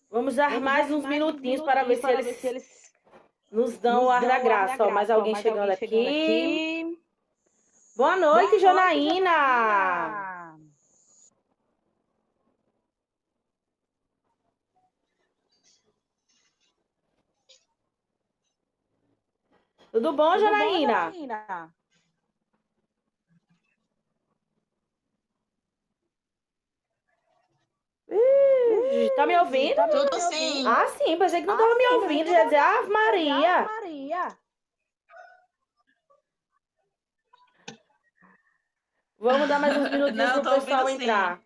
Vamos dar mais uns minutinhos para ver se eles nos dão o ar da graça. Ó, mais alguém chegando aqui. Boa noite, Janaína. Tudo bom, Janaína? Tá me ouvindo? Tudo sim. Ah, sim, pensei que não estava me ouvindo. Já ia dizer, Ave Maria. Vamos dar mais uns minutinhos para o pessoal entrar.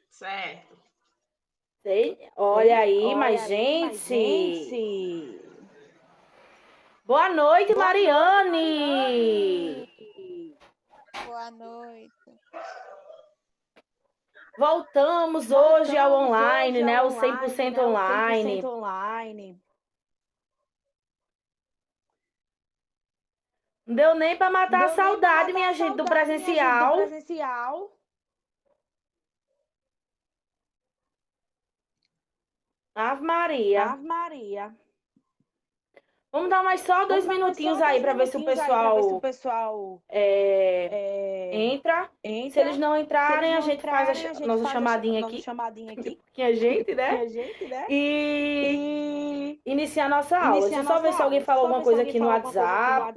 Certo. Olha aí, mas gente. Boa noite, Mariane. Boa noite. Voltamos hoje ao online, né? O 100% online. Não deu nem para matar a saudade, minha gente, do presencial. Ave Maria. Vamos dar mais só 2 minutinhos aí para ver se o pessoal entra. Se eles não entrarem, a gente faz a nossa chamadinha aqui. Que a gente, né? E iniciar a nossa aula. Deixa eu só ver se alguém falou alguma coisa aqui no WhatsApp.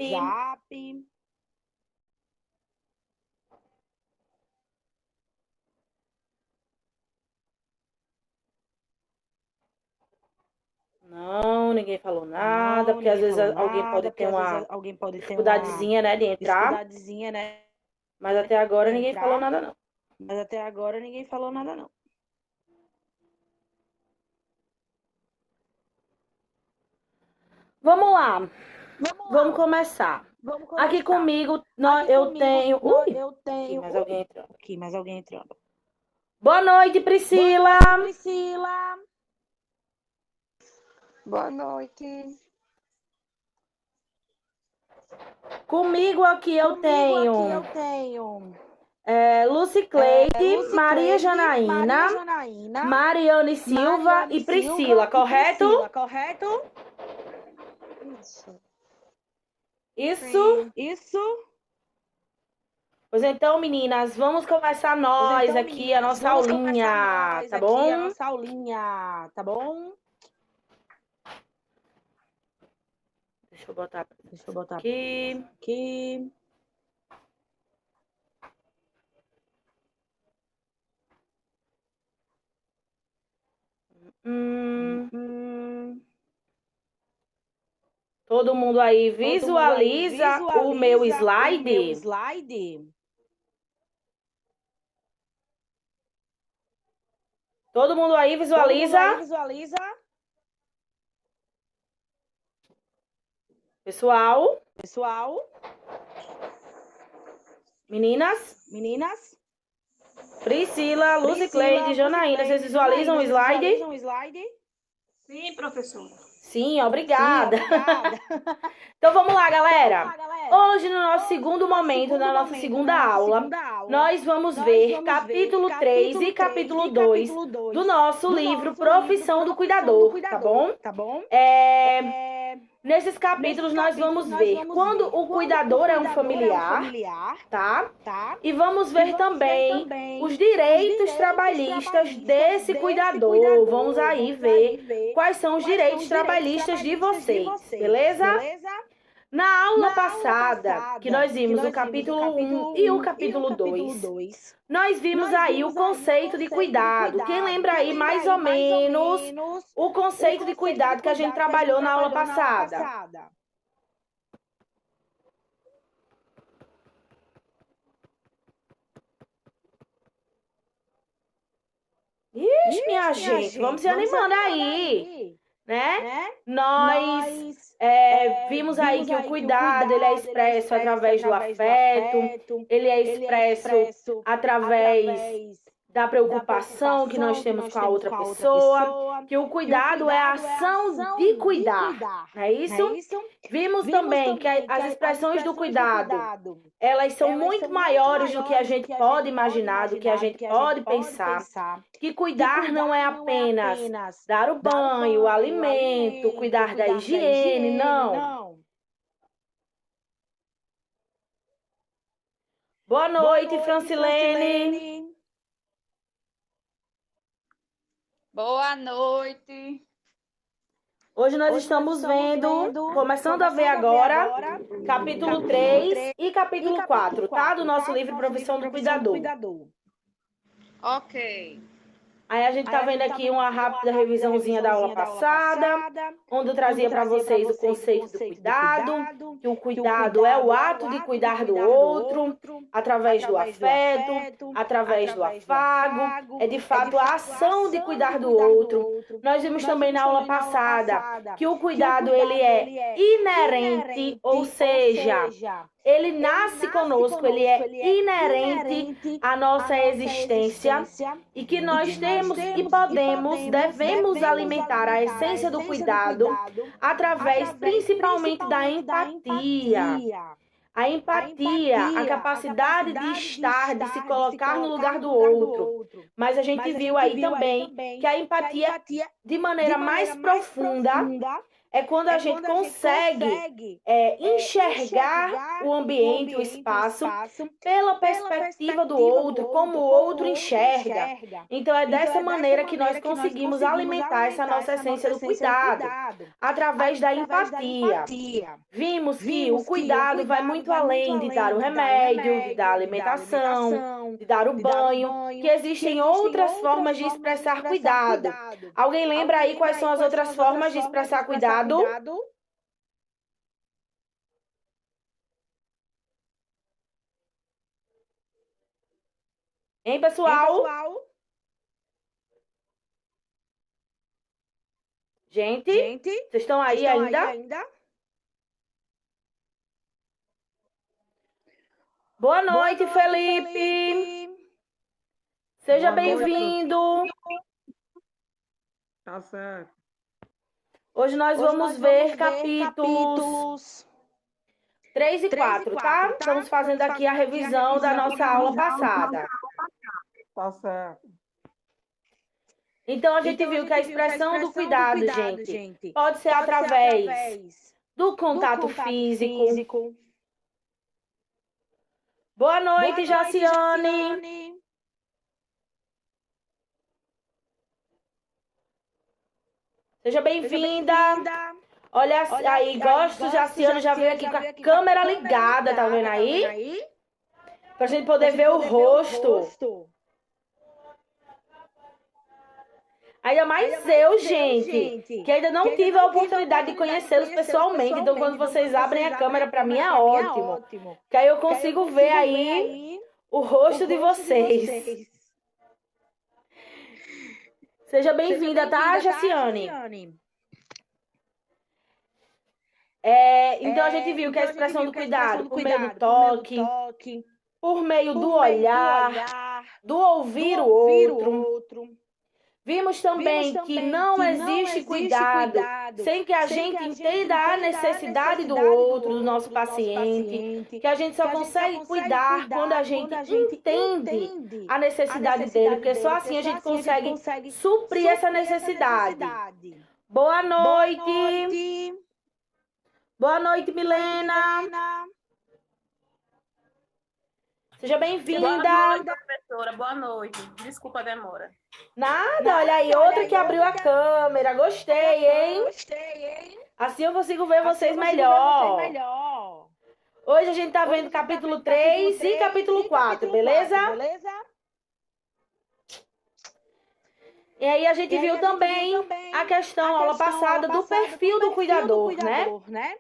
Não, ninguém falou nada, porque às vezes alguém pode ter uma dificuldadezinha, né, de entrar. Mas até agora ninguém falou nada, não. Vamos lá. Vamos começar. Aqui comigo eu tenho... Aqui, mais alguém entrando. Boa noite, Priscila. Boa noite. Comigo aqui eu tenho Lucy Cleide, Maria Janaína, Mariane Silva e Priscila, correto? Isso. Pois então, meninas, vamos começar nós aqui a nossa aulinha, tá bom? Deixa eu botar aqui. Todo mundo aí visualiza o meu slide? Todo mundo aí visualiza? Pessoal? Meninas? Priscila, Lucy Cleide, Janaína, vocês visualizam o slide? Sim, professora. Sim, obrigada. Então vamos lá, galera. Hoje, no nosso segundo momento, na nossa segunda aula, nós vamos ver capítulo 3 e capítulo 2 do nosso livro Profissão do Cuidador, tá bom? Nesses capítulos nós vamos ver quando o cuidador é um familiar, tá? E vamos ver também os direitos trabalhistas desse cuidador. Vamos aí ver quais são os direitos trabalhistas de vocês, beleza? Na aula passada, que nós vimos o capítulo 1 e o capítulo 2, nós vimos aí o conceito de cuidado. Quem lembra aí mais ou menos o conceito de cuidado que a gente trabalhou na aula passada? Ixi, minha gente, vamos se animando aí, né? Nós vimos aí que o cuidado, ele é expresso através do afeto, ele é expresso através da preocupação que nós temos com a outra pessoa, que o cuidado é a ação de cuidar, não é isso? Vimos também que as expressões do cuidado, elas são muito maiores do que a gente pode imaginar, do que a gente pode pensar. Que cuidar não é apenas dar o banho, o alimento, cuidar da higiene, não. Boa noite, Francilene. Boa noite. Hoje nós estamos vendo, começando a ver agora, capítulo 3 e capítulo 4, tá? Do nosso livro Profissão do Cuidador. Ok. Aí a gente tá vendo aqui uma rápida revisãozinha da aula passada, onde eu trazia para vocês o conceito do cuidado, que o cuidado é o ato de cuidar do outro, através do afeto, através do afago, é de fato a ação de cuidar do outro. Nós vimos também na aula passada que o cuidado ele é inerente, ou seja, ele nasce conosco, ele é inerente à nossa existência e que nós temos e podemos, devemos alimentar a essência do cuidado através principalmente da empatia. A empatia, a capacidade de estar, de se colocar no lugar do outro. Mas a gente viu aí também que a empatia, de maneira mais profunda, é quando a gente consegue enxergar o ambiente, o espaço, pela perspectiva do outro, como o outro enxerga. Então, é dessa maneira que nós conseguimos alimentar essa nossa essência do cuidado, através da empatia. Vimos que o cuidado vai muito além de dar o remédio, de dar a alimentação, de dar o banho, que existem outras formas de expressar cuidado. Alguém lembra aí quais são as outras formas de expressar cuidado? Hein, pessoal? Gente, vocês estão aí ainda? Boa noite, Felipe. Seja bem-vindo. Tá certo. Hoje nós vamos ver capítulos 3 e 4, tá? Estamos fazendo aqui a revisão da nossa aula passada. Tá certo. Então, a gente viu que a expressão do cuidado, gente, pode ser através do contato físico. Boa noite, Jaciane. Seja bem-vinda. Olha aí, gosto, Jaciane já veio aqui com a câmera ligada, tá vendo aí? Pra gente poder ver o rosto. Ainda mais eu, gente, que ainda não tive a oportunidade de conhecê-los pessoalmente. Então, quando vocês abrem a câmera, pra mim é ótimo. Que aí eu consigo ver aí o rosto de vocês. Seja bem-vinda, tá, Jaciane? Então, a gente viu que a expressão do cuidado por meio do toque, por meio do olhar, do ouvir o outro. Vimos também que não existe cuidado sem que a gente entenda a necessidade do outro, do nosso paciente, que a gente só consegue cuidar quando a gente entende a necessidade dele, porque só assim a gente consegue suprir essa necessidade. Boa noite! Boa noite, Milena! Seja bem-vinda! Boa noite, professora. Boa noite. Desculpa a demora. Nada, olha aí, outra que abriu a câmera. Gostei, hein? Assim eu consigo ver vocês melhor. Hoje a gente tá vendo capítulo 3 e capítulo 4, beleza? E aí a gente viu também a questão, aula passada, do perfil do cuidador, né?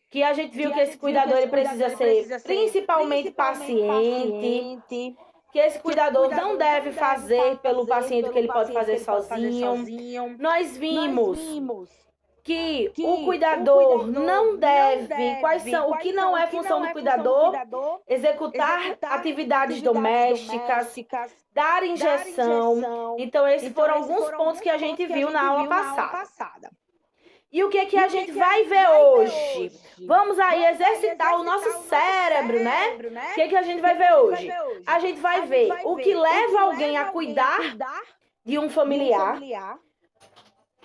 Que a gente viu que esse cuidador ele precisa ser principalmente paciente, que esse cuidador não deve fazer pelo paciente o que ele pode fazer sozinho. Nós vimos que o cuidador não deve, o que não é função do cuidador, executar atividades domésticas, dar injeção. Então, esses foram alguns pontos que a gente viu na aula passada. E o que é que a gente vai ver hoje? Vamos aí exercitar o nosso cérebro, né? O que é que a gente vai ver hoje? A gente vai ver o que leva alguém a cuidar de um familiar.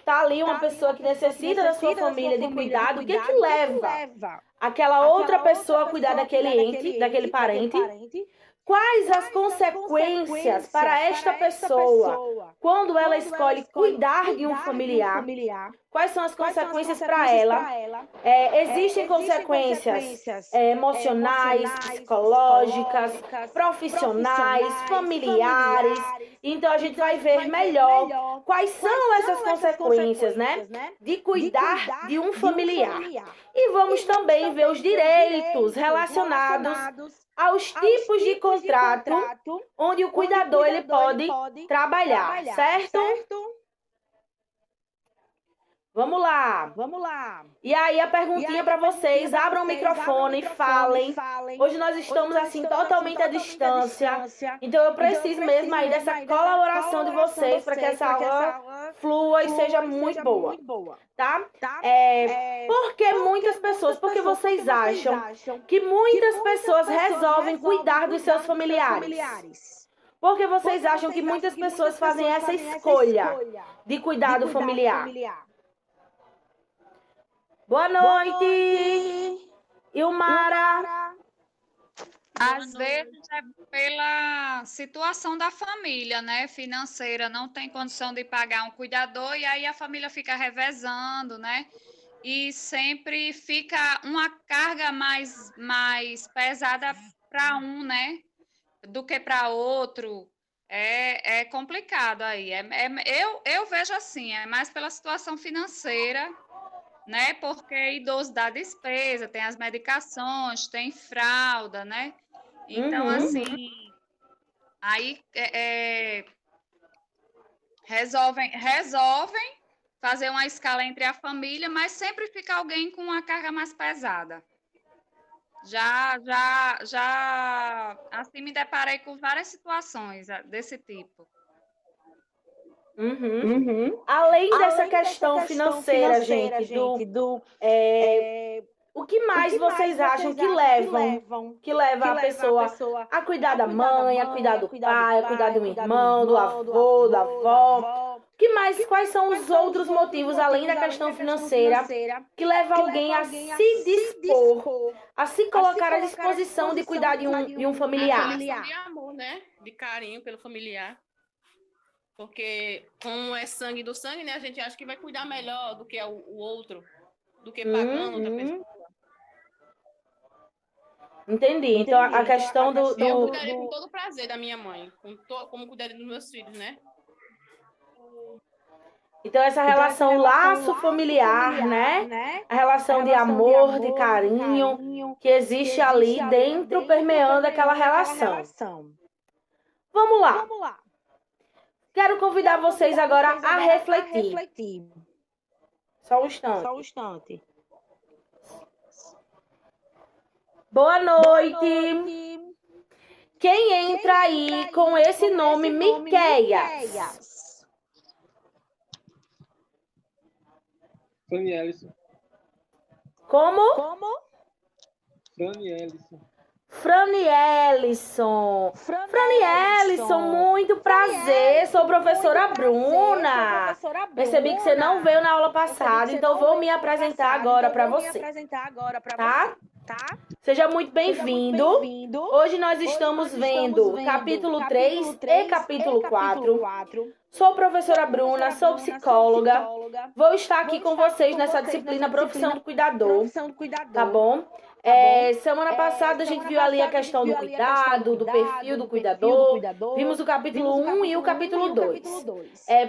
Tá ali uma pessoa que necessita da sua família, de cuidado. O que é que leva aquela outra pessoa a cuidar daquele ente, daquele parente? Quais as consequências para esta pessoa quando ela escolhe cuidar de um familiar? Quais são as consequências para ela? Existem consequências emocionais, psicológicas, profissionais, familiares. Então, a gente vai ver melhor quais são essas consequências, né? De cuidar de um familiar. E vamos também ver os direitos relacionados aos tipos de contrato onde o cuidador ele pode trabalhar, certo? Vamos lá. E aí a perguntinha para vocês, abram o microfone e falem. Hoje nós estamos assim totalmente à distância, então eu preciso mesmo aí dessa colaboração de vocês para que essa aula flua e seja muito boa, tá? Porque vocês acham que muitas pessoas resolvem cuidar dos seus familiares? Porque vocês acham que muitas pessoas fazem essa escolha de cuidar do familiar? Boa noite, Ilmara. Às vezes é pela situação da família, né? Financeira, não tem condição de pagar um cuidador e aí a família fica revezando, né? E sempre fica uma carga mais pesada para um, né? Do que para outro. É complicado aí. Eu vejo assim, é mais pela situação financeira, né? Porque idoso dá despesa, tem as medicações, tem fralda, né? Então, assim, aí resolvem fazer uma escala entre a família, mas sempre fica alguém com uma carga mais pesada. Já, assim, me deparei com várias situações desse tipo. Além dessa questão financeira, gente, o que mais vocês acham que leva a pessoa a cuidar da mãe, a cuidar do pai, a cuidar do irmão, do avô, da avó? Quais são os outros motivos, além da questão financeira, que leva alguém a se dispor, a se colocar à disposição de cuidar de um familiar? De amor, né? De carinho pelo familiar. Porque, como é sangue do sangue, né? A gente acha que vai cuidar melhor do que o outro, do que pagando outra pessoa. Entendi. Então, a questão do... Eu cuidaria com todo o prazer da minha mãe, como cuidaria dos meus filhos, né? Então, essa relação laço familiar, né? A relação de amor, de carinho, que existe ali dentro, permeando aquela relação. Vamos lá. Quero convidar vocês agora a refletir. Só um instante. Boa noite. Quem entra aí com esse nome Miqueias? Frani Ellison. Como? Frani Ellison. Frani Ellison, muito prazer. Sou professora Bruna. Percebi que você não veio na aula passada, então vou me apresentar agora para você. Tá? Seja muito bem-vindo. Hoje nós estamos vendo capítulo 3 e capítulo 4. Sou professora Bruna, sou psicóloga. Vou estar aqui com vocês nessa disciplina Profissão do Cuidador. Tá bom? Semana passada a gente viu ali a questão do cuidado, do perfil do cuidador. Vimos o capítulo 1 e o capítulo 2.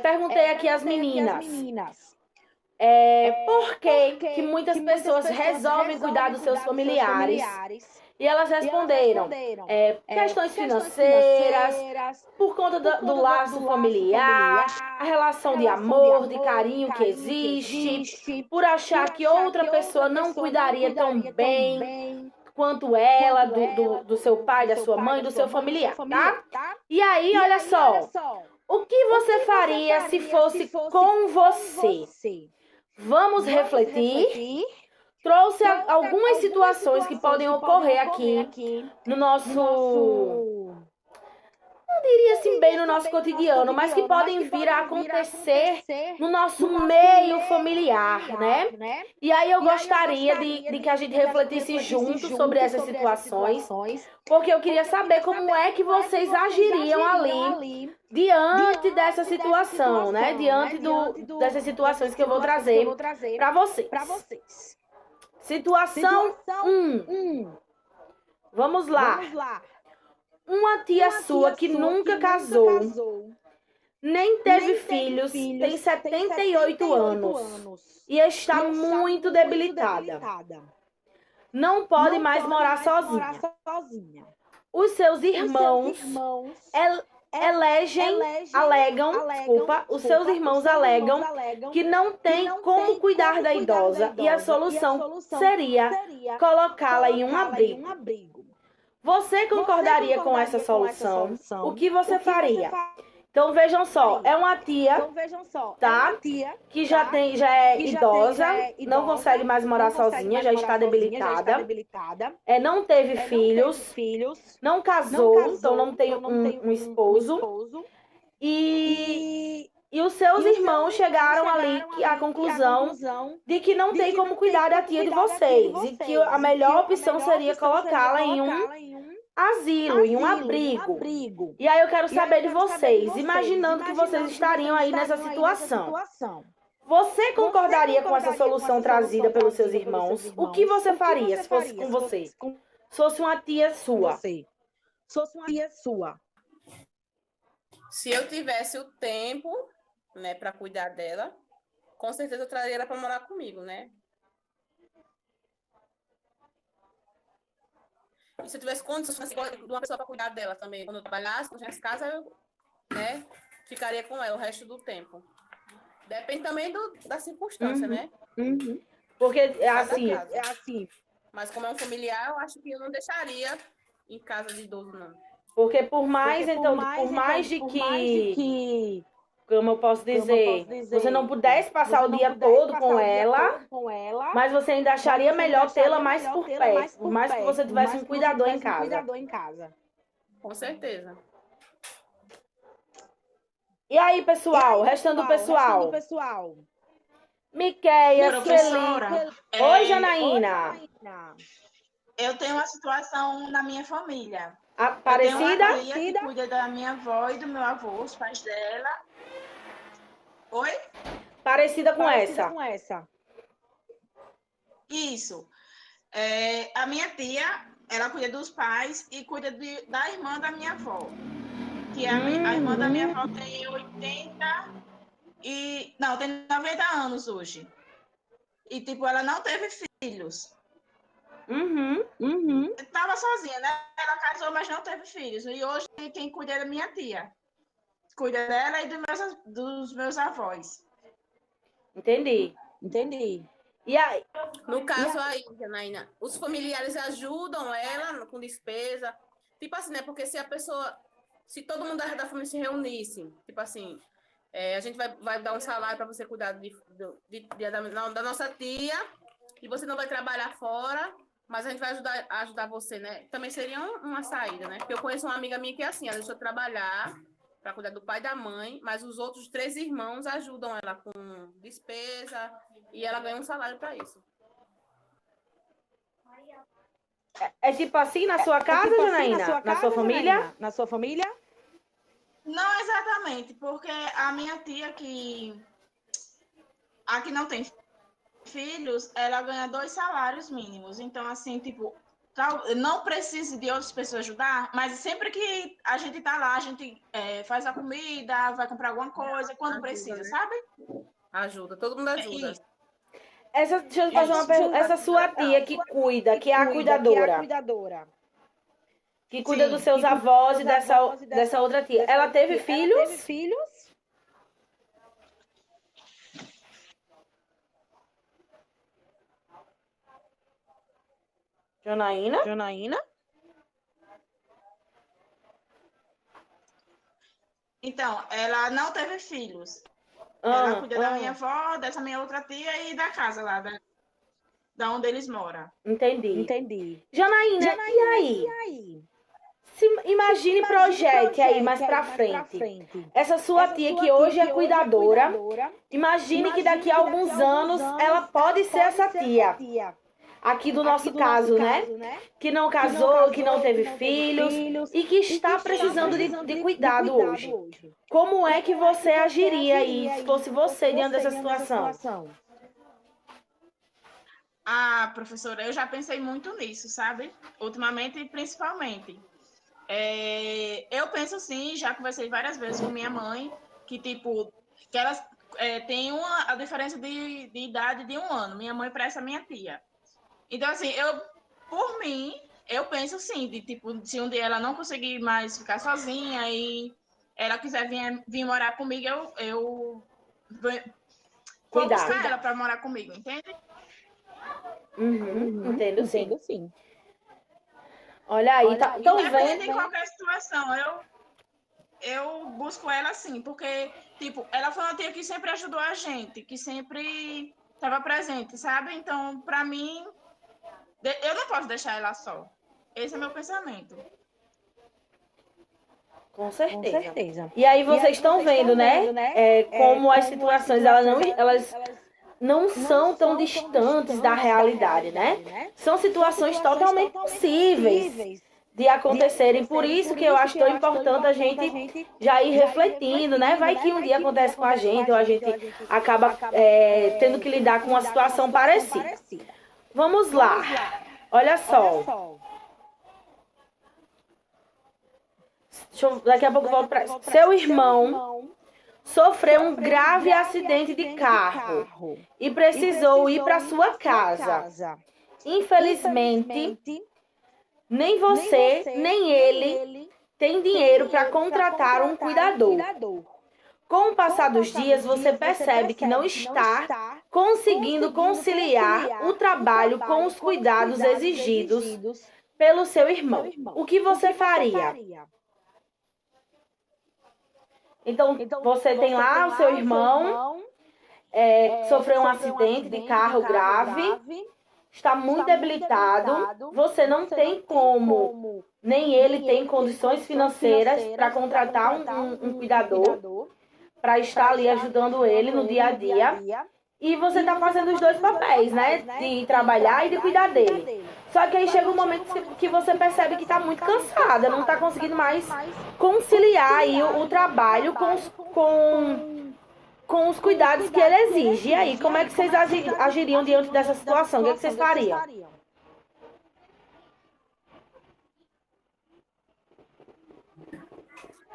Perguntei aqui às meninas. Por que muitas pessoas resolvem cuidar dos seus familiares E elas responderam, questões financeiras, por conta do laço familiar, a relação de amor, de carinho que existe, por achar que outra pessoa não cuidaria tão bem quanto ela, do seu pai, da sua mãe, do seu familiar, tá? E aí, olha só, o que você faria se fosse com você? Vamos refletir. Trouxe algumas situações que podem ocorrer aqui no nosso, não diria assim bem no nosso cotidiano, mas que podem vir a acontecer no nosso meio familiar, né? E aí eu gostaria de que a gente refletisse junto sobre essas situações, porque eu queria saber como é que vocês agiriam ali diante dessa situação, né? Diante dessas situações que eu vou trazer para vocês. Situação 1. Vamos lá. Uma tia sua que nunca casou, nem teve filhos, tem 78 anos e está muito debilitada. Não pode mais morar sozinha. Os seus irmãos os seus irmãos alegam que não tem como cuidar da idosa e a solução seria colocá-la em um abrigo. Você concordaria com essa solução? O que você faria? Então vejam só, é uma tia, tá? Que já é idosa, não consegue mais morar sozinha, já está debilitada. Não teve filhos, não casou, então não tem um esposo. E os seus irmãos chegaram ali à conclusão de que não tem como cuidar da tia de vocês e que a melhor opção seria colocá-la em um asilo, em um abrigo. E aí eu quero saber de vocês, imaginando que vocês estariam aí nessa situação. Você concordaria com essa solução trazida pelos seus irmãos? O que você faria se fosse com você? Se fosse uma tia sua? Se eu tivesse o tempo, né, para cuidar dela, com certeza eu traria ela para morar comigo, né? E se eu tivesse condições de uma pessoa para cuidar dela também, quando eu trabalhasse, nas casa, eu, né, ficaria com ela o resto do tempo. Depende também da circunstância, né? Porque é assim. Mas como é um familiar, eu acho que eu não deixaria em casa de idoso, não. Porque por mais de que, como eu posso dizer, você não pudesse passar o dia todo com ela, mas você ainda acharia melhor tê-la mais por perto, por mais que você tivesse um cuidador em casa. Com certeza. E aí, pessoal, restando pessoal. Miquéia, professora, Oi, Janaína. Eu tenho uma situação na minha família. Parecida? Eu tenho uma tia que cuida da minha avó e do meu avô, os pais dela. Oi? Parecida com essa. Isso. A minha tia, ela cuida dos pais e cuida da irmã da minha avó. Que a irmã da minha avó tem 90 anos hoje. E, tipo, ela não teve filhos. Estava sozinha, né? Ela casou, mas não teve filhos. E hoje quem cuida é a minha tia. Cuida dela e dos meus avós. Entendi. E aí? No caso aí, Janaína, os familiares ajudam ela com despesa. Tipo assim, né? Porque se todo mundo da família se reunisse, tipo assim, a gente vai dar um salário para você cuidar da nossa tia e você não vai trabalhar fora, mas a gente vai ajudar você, né? Também seria uma saída, né? Porque eu conheço uma amiga minha que é assim, ela deixou trabalhar para cuidar do pai e da mãe, mas os outros 3 irmãos ajudam ela com despesa e ela ganha um salário para isso. É tipo assim na sua casa, Janaína? Na sua família? Na sua família? Não exatamente, porque a minha tia a que não tem filhos, ela ganha 2 salários mínimos. Então, assim, tipo, não precisa de outras pessoas ajudar, mas sempre que a gente tá lá, a gente faz a comida, vai comprar alguma coisa, quando precisa, sabe? Ajuda, todo mundo ajuda. Deixa eu fazer uma pergunta. Essa sua tia que cuida, que é a cuidadora, que cuida dos seus avós e dessa outra tia, ela teve filhos? Janaína? Então, ela não teve filhos. Ela cuida da minha avó, dessa minha outra tia e da casa lá, da onde eles moram. Entendi. Janaína, e aí? Imagine, projete aí mais pra frente. Essa sua tia que hoje é cuidadora, imagine que daqui a alguns anos ela pode ser essa tia. Aqui do nosso caso, né? Que não casou, que não teve filhos e que está precisando de cuidado hoje. Como é que você agiria aí, se fosse você diante dessa situação? Ah, professora, eu já pensei muito nisso, sabe? Ultimamente, principalmente. Eu penso assim, já conversei várias vezes com minha mãe, que elas têm a diferença de idade de 1 ano. Minha mãe parece a minha tia. Então, assim, por mim, eu penso assim, se um dia ela não conseguir mais ficar sozinha e ela quiser vir morar comigo, eu vou buscar ela para morar comigo, entende? Entendo sim. Olha aí, tão Independente vendo? de qualquer situação, eu busco ela assim, porque, ela foi uma tia que sempre ajudou a gente, que sempre estava presente, sabe? Então, para mim, eu não posso deixar ela só. Esse é meu pensamento. Com certeza. E aí vocês estão vendo, né? Como as situações elas não são tão distantes da realidade, né? São situações totalmente possíveis de acontecerem. Por isso que eu acho tão importante a gente já ir refletindo, né? Vai que um dia acontece com a gente ou a gente acaba tendo que lidar com uma situação parecida. Vamos lá. Olha só. Daqui a pouco eu volto para isso. Seu irmão sofreu um grave acidente de carro e precisou ir para sua casa. Infelizmente, nem você, nem ele tem dinheiro para contratar um cuidador. Com o passar dos dias, você percebe que não está conseguindo conciliar o trabalho com os cuidados exigidos pelo seu irmão. O que você faria? Então, você tem lá o seu irmão, sofreu um acidente de carro grave, está muito debilitado, você não tem como, nem ele tem condições financeiras para contratar um cuidador, para estar ali ajudando ele no dia a dia. E você está fazendo os dois papéis, né? De trabalhar e de cuidar dele. Só que aí chega um momento que você percebe que está muito cansada, não está conseguindo mais conciliar aí o trabalho com os cuidados que ele exige. E aí, como é que vocês agiriam diante dessa situação? O que é que vocês fariam?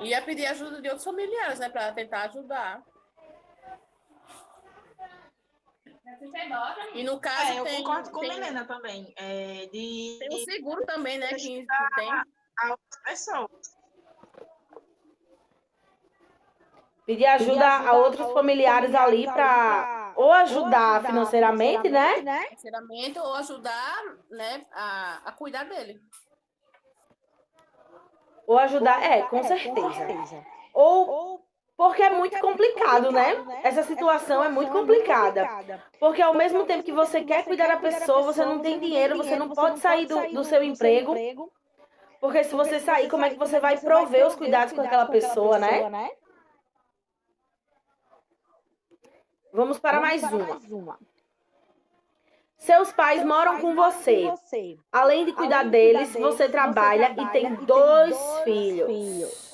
Ia pedir ajuda de outros familiares, né? Para tentar ajudar. E no caso eu concordo com a Helena também. Tem um seguro também, né? Que tem. A outras pessoas. Pedir ajuda a outros familiares ali para ou ajudar financeiramente, né? Financeiramente, ou ajudar, né? A cuidar dele. Ou ajudar, com certeza. Ou porque é muito complicado, né? Essa situação é muito complicada. Porque ao mesmo tempo que você quer cuidar da pessoa, você não tem dinheiro, você não pode sair do seu emprego. Porque se você sair, como é que você vai prover os cuidados com aquela pessoa, né? Vamos para mais uma. Seus pais moram com você. Além de cuidar deles, você trabalha e tem 2 filhos.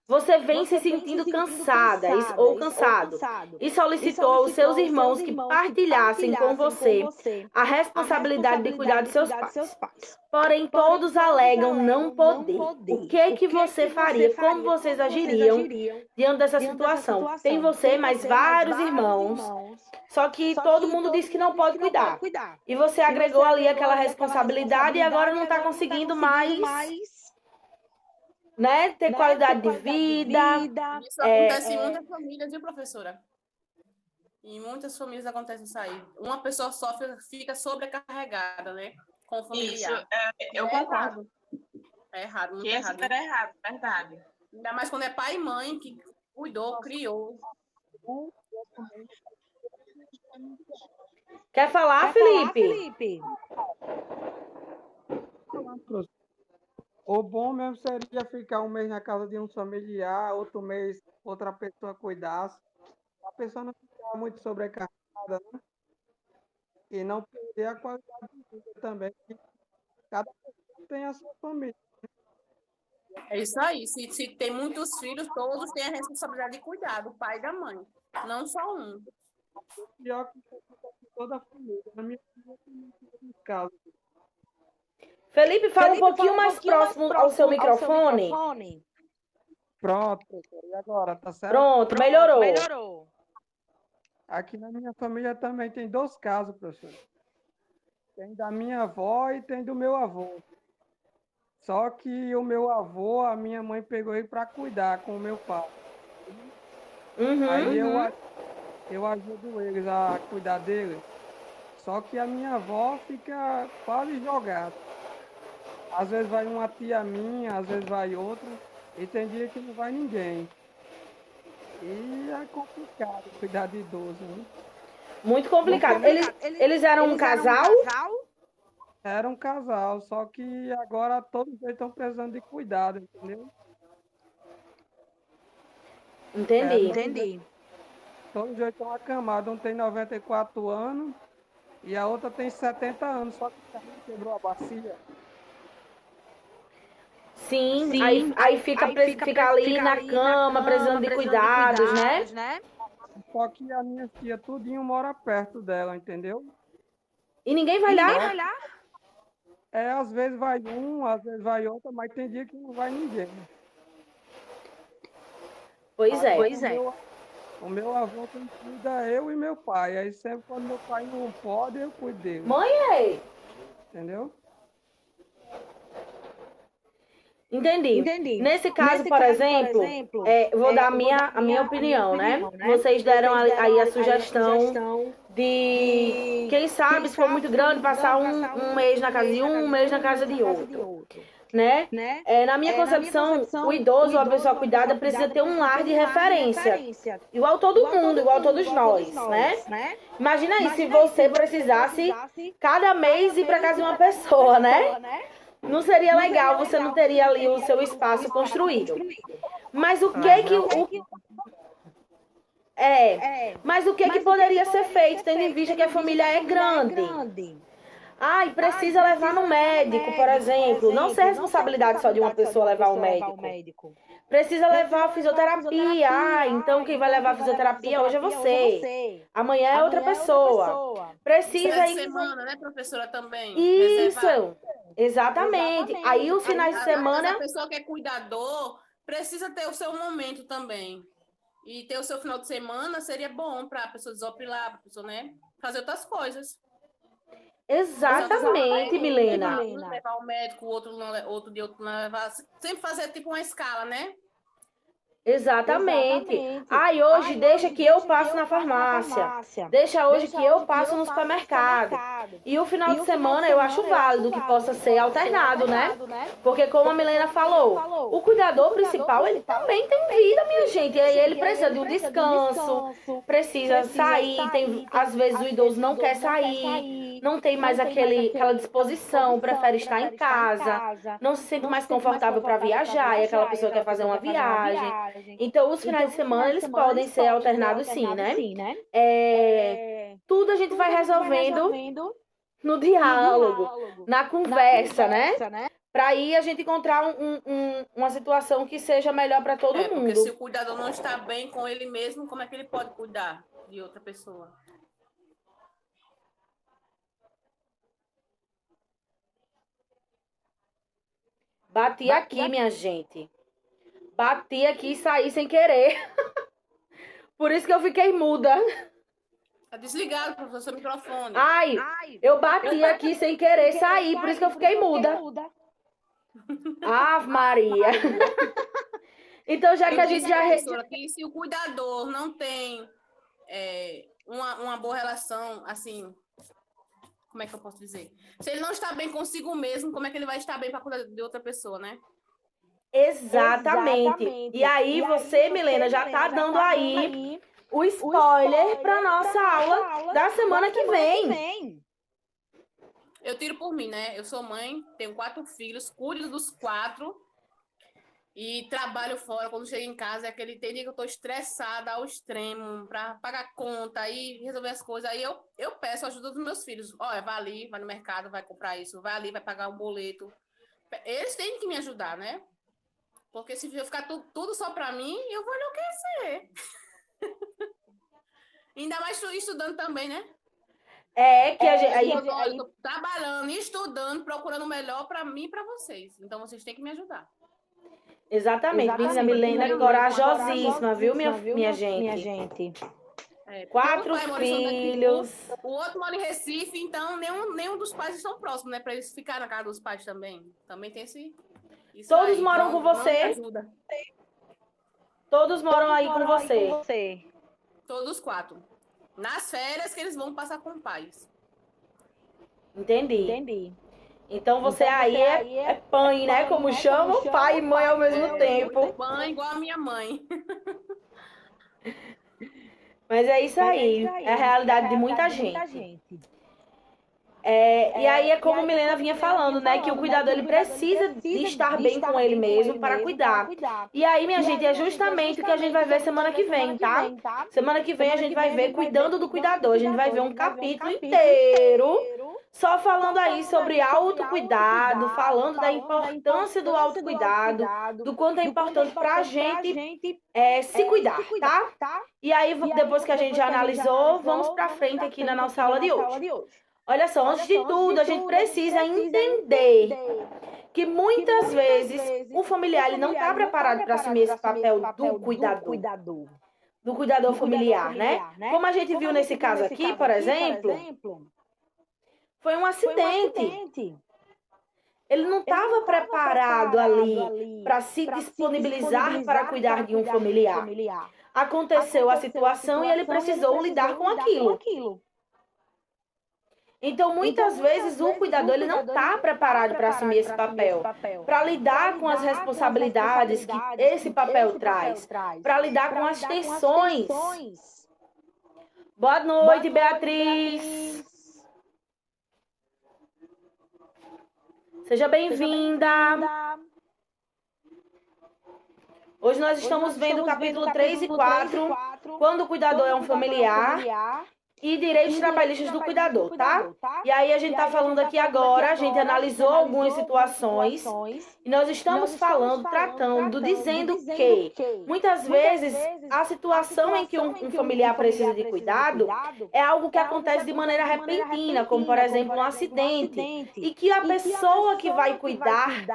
você vem se sentindo cansada ou cansado e solicitou aos seus irmãos que partilhassem com você a responsabilidade de cuidar de seus pais. Porém, todos alegam não poder. O que você faria? Como vocês agiriam diante dessa situação? Tem você, mais vários irmãos, só que todo mundo diz que não pode cuidar. E você agregou ali aquela responsabilidade e agora não está conseguindo mais, né, ter qualidade de vida. Isso acontece em muitas famílias, viu, professora? Em muitas famílias acontece isso aí. Uma pessoa sofre, fica sobrecarregada, né? Com o familiar. Isso, eu concordo. É errado, muito Que é errado. super errado, verdade. Ainda mais quando é pai e mãe que cuidou, criou. Quer falar, Felipe? O bom mesmo seria ficar um mês na casa de um familiar, outro mês outra pessoa cuidasse. A pessoa não ficar muito sobrecarregada, né? E não perder a qualidade de vida também. Que cada pessoa tem a sua família. É isso aí. Se tem muitos filhos, todos têm a responsabilidade de cuidar do pai e da mãe. Não só um. Pior que toda a família. Na minha família tem muitos casos. Felipe, fala um pouquinho mais próximo ao seu microfone. Pronto, professor. E agora, tá certo? Pronto, melhorou. Aqui na minha família também tem 2 casos, professor. Tem da minha avó e tem do meu avô. Só que o meu avô, a minha mãe pegou ele para cuidar com o meu pai. Aí eu ajudo eles a cuidar dele. Só que a minha avó fica quase jogada. Às vezes vai uma tia minha, às vezes vai outra. E tem dia que não vai ninguém. E é complicado cuidar de idoso, né? Muito complicado. Eles eram um casal? Era um casal, só que agora todos eles estão precisando de cuidado, entendeu? Entendi. Todos eles estão acamados. Um tem 94 anos e a outra tem 70 anos, só que quebrou a bacia. Sim. Aí fica ali na cama, precisando de cuidados, né? Só que a minha tia tudinho mora perto dela, entendeu? E ninguém vai lá? Às vezes vai um, às vezes vai outra, mas tem dia que não vai ninguém. Pois é. O meu avô quem cuida é eu e meu pai. Aí sempre quando meu pai não pode, eu cuido dele. Mãe, Entendeu? Entendi. Nesse caso, por exemplo, vou dar a minha opinião, né? Vocês deram aí a sugestão de, quem sabe, se for muito grande, passar um mês na casa de um mês na casa de outro, né? Na minha concepção, o idoso ou a pessoa cuidada precisa ter um lar de referência, igual todo mundo, igual todos nós, né? Imagina aí se você precisasse cada mês ir para casa de uma pessoa, né? Não seria legal, você não teria ali o seu espaço construído. Mas o que poderia ser feito, tendo em vista que a família é grande? E precisa levar no médico, por exemplo. Não ser responsabilidade só de uma pessoa levar ao médico. Precisa levar a fisioterapia. Então quem vai levar a fisioterapia hoje é você. Amanhã é outra pessoa. Precisa ir. Semana, né, professora, também? Isso. Reservar. Exatamente. Aí os finais de semana. A pessoa que é cuidador precisa ter o seu momento também. E ter o seu final de semana seria bom para a pessoa desopilar, para a pessoa, né, fazer outras coisas. Exatamente, Milena. Um levar o médico, outro dia outro não levar. Sempre fazer tipo uma escala, né? Exatamente. Hoje deixa que eu passo na farmácia. Deixa hoje que eu passo no supermercado. E o final de semana eu acho válido que possa ser alternado, né? Porque como a Milena falou, o cuidador principal, ele também tem vida, minha gente. E aí ele precisa de um descanso, precisa sair. Às vezes o idoso não quer sair, não tem mais aquela disposição, prefere estar em casa, não se sente mais confortável para viajar, e aquela pessoa quer fazer uma viagem. Então, os finais de semana, eles podem ser alternados sim, né? Tudo a gente vai resolvendo no diálogo, na conversa, né? para aí a gente encontrar uma situação que seja melhor para todo Porque mundo. se o cuidador não está bem com ele mesmo, como é que ele pode cuidar de outra pessoa? Bati aqui, minha gente. Bati aqui e saí sem querer. Por isso que eu fiquei muda. Tá desligado, professor, seu microfone. Ai, eu bati aqui sem querer sair, por isso que eu fiquei muda. Ave Maria. Então, já que a gente já... Professora, que se o cuidador não tem uma boa relação, assim, como é que eu posso dizer? Se ele não está bem consigo mesmo, como é que ele vai estar bem para cuidar de outra pessoa, né? Exatamente. E aí, você, Milena, já tá dando aí o spoiler para nossa aula da semana que vem. Eu tiro por mim, né? Eu sou mãe, tenho 4 filhos, cuido dos 4 e trabalho fora. Quando chego em casa, tem dia que eu tô estressada ao extremo para pagar conta e resolver as coisas. Aí eu peço ajuda dos meus filhos. Olha, vai ali, vai no mercado, vai comprar isso, vai ali, vai pagar um boleto. Eles têm que me ajudar, né? Porque se eu ficar tudo só para mim, eu vou enlouquecer. Ainda mais estudando também, né? Que a gente... Eu tô trabalhando, estudando, procurando o melhor para mim e para vocês. Então, vocês têm que me ajudar. Exatamente. Menina Milena é corajosíssima, viu, minha gente? 4 filhos. O outro mora em Recife, então nenhum dos pais estão próximos, né? Para eles ficarem na casa dos pais também. Também tem esse... Todos aí, moram com você? Todos moram aí com você? Todos 4. Nas férias que eles vão passar com pais. Entendi. Então você aí é pai, né? Como chamam? Pai e mãe ao mesmo tempo. Mãe igual a minha mãe. Mas é isso aí. É a realidade de muita gente. E aí é como Milena vinha falando, né? Que o cuidador ele precisa de estar bem com ele mesmo para cuidar. E aí, minha gente, é justamente o que a gente vai ver semana que vem, tá? Semana que vem a gente vai ver cuidando do cuidador. A gente vai ver um capítulo inteiro só falando aí sobre autocuidado, falando da importância do autocuidado, do quanto é importante pra gente se cuidar, tá? E aí, depois que a gente já analisou, vamos pra frente aqui na nossa aula de hoje. Olha só, antes de tudo, a gente precisa entender que muitas vezes o familiar ele não está preparado para assumir esse papel do cuidador familiar, né? Como a gente viu nesse caso aqui, por exemplo, foi um acidente. Ele não estava preparado ali para se disponibilizar para cuidar de um familiar. Aconteceu a situação e ele precisou lidar com aquilo. Então, muitas vezes, o cuidador ele não está preparado para assumir esse papel, para lidar com as responsabilidades que esse papel traz, para lidar com as tensões. Boa noite, Beatriz. Seja bem-vinda. Hoje nós estamos vendo o capítulo 3 e 4, quando o cuidador é um familiar. E direitos trabalhistas do cuidador, tá? E aí a gente tá falando aqui agora, a gente analisou algumas situações e nós estamos tratando, dizendo que muitas vezes a situação em que um familiar precisa de cuidado é algo que acontece de maneira repentina, como por exemplo um acidente, e que a pessoa que vai cuidar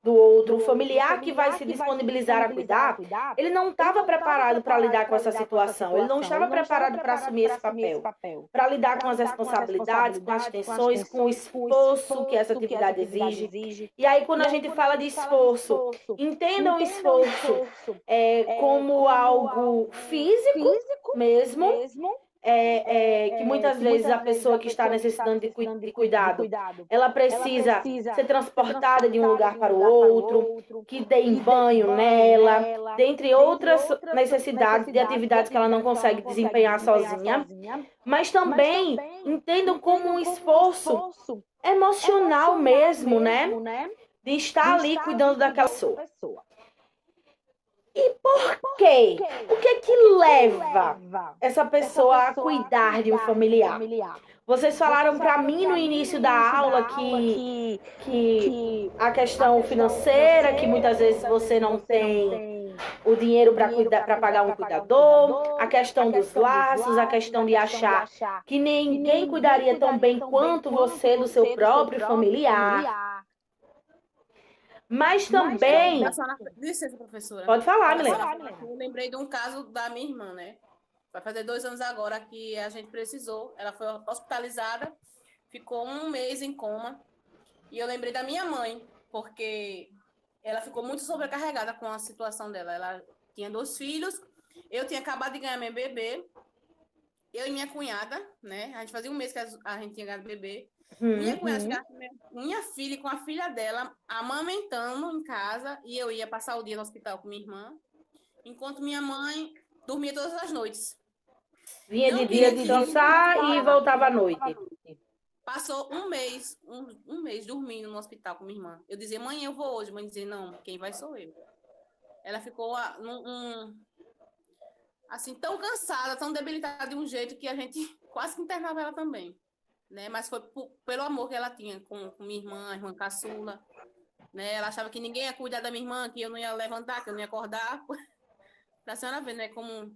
do outro, o familiar que vai se disponibilizar a cuidar, ele não estava preparado para lidar com essa situação, ele não estava preparado para assumir esse papel, para lidar com as responsabilidades, com as tensões, com o esforço que essa atividade exige. E aí, quando a gente fala de esforço, entendam o esforço como algo físico mesmo, que muitas vezes a pessoa que está necessitando de cuidado, ela precisa ser transportada de um lugar para o outro, que deem banho nela, dentre outras necessidades de atividades que ela não consegue desempenhar sozinha. Mas também entendam como um esforço emocional mesmo, né? De estar ali cuidando daquela pessoa. Por quê? O que é que leva essa pessoa a cuidar de um familiar? Vocês falaram para mim no início da aula que a questão financeira, que muitas vezes você não tem o dinheiro para pagar um cuidador, a questão dos laços, a questão de achar que ninguém cuidaria tão bem quanto você do seu próprio familiar. Mas também... Licença, professora. Pode falar, Milena. Eu lembrei de um caso da minha irmã, né? Vai fazer 2 anos agora que a gente precisou. Ela foi hospitalizada, ficou 1 mês em coma. E eu lembrei da minha mãe, porque ela ficou muito sobrecarregada com a situação dela. Ela tinha 2 filhos, eu tinha acabado de ganhar meu bebê, eu e minha cunhada, né? A gente fazia 1 mês que a gente tinha ganhado bebê. Minha cunhada ficava com minha filha e com a filha dela amamentando em casa, e eu ia passar o dia no hospital com minha irmã, enquanto minha mãe dormia todas as noites. Vinha de dia descansar e voltava à noite. Passou 1 mês, um mês dormindo no hospital com minha irmã. Eu dizia, mãe, eu vou hoje. Mãe dizia, não, quem vai sou eu. Ela ficou assim, tão cansada, tão debilitada de um jeito que a gente quase que internava ela também. Né? Mas foi pelo amor que ela tinha com minha irmã, a irmã caçula. Né? Ela achava que ninguém ia cuidar da minha irmã, que eu não ia levantar, que eu não ia acordar. Pra senhora ver, né? Como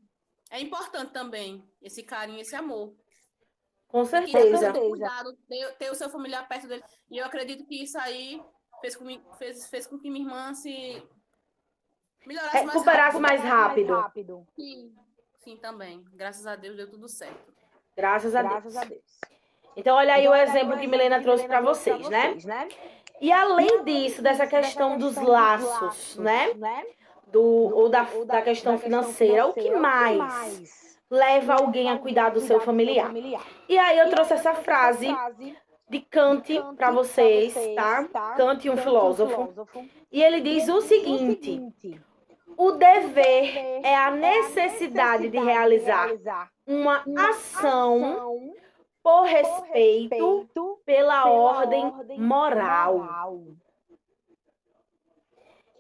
é importante também esse carinho, esse amor. Com certeza. Cuidado, ter o seu familiar perto dele. E eu acredito que isso aí fez com que minha irmã se melhorasse recuperasse mais rápido. Sim, também. Graças a Deus deu tudo certo. Graças a Deus. Então, olha aí o exemplo que Milena trouxe para vocês, né? E além disso, dessa questão dos laços, né? Ou da questão financeira, o que mais leva alguém a cuidar do seu familiar? E aí eu trouxe essa frase de Kant para vocês, tá? Kant, um filósofo. E ele diz o seguinte: o dever é a necessidade de realizar uma ação por respeito pela ordem moral.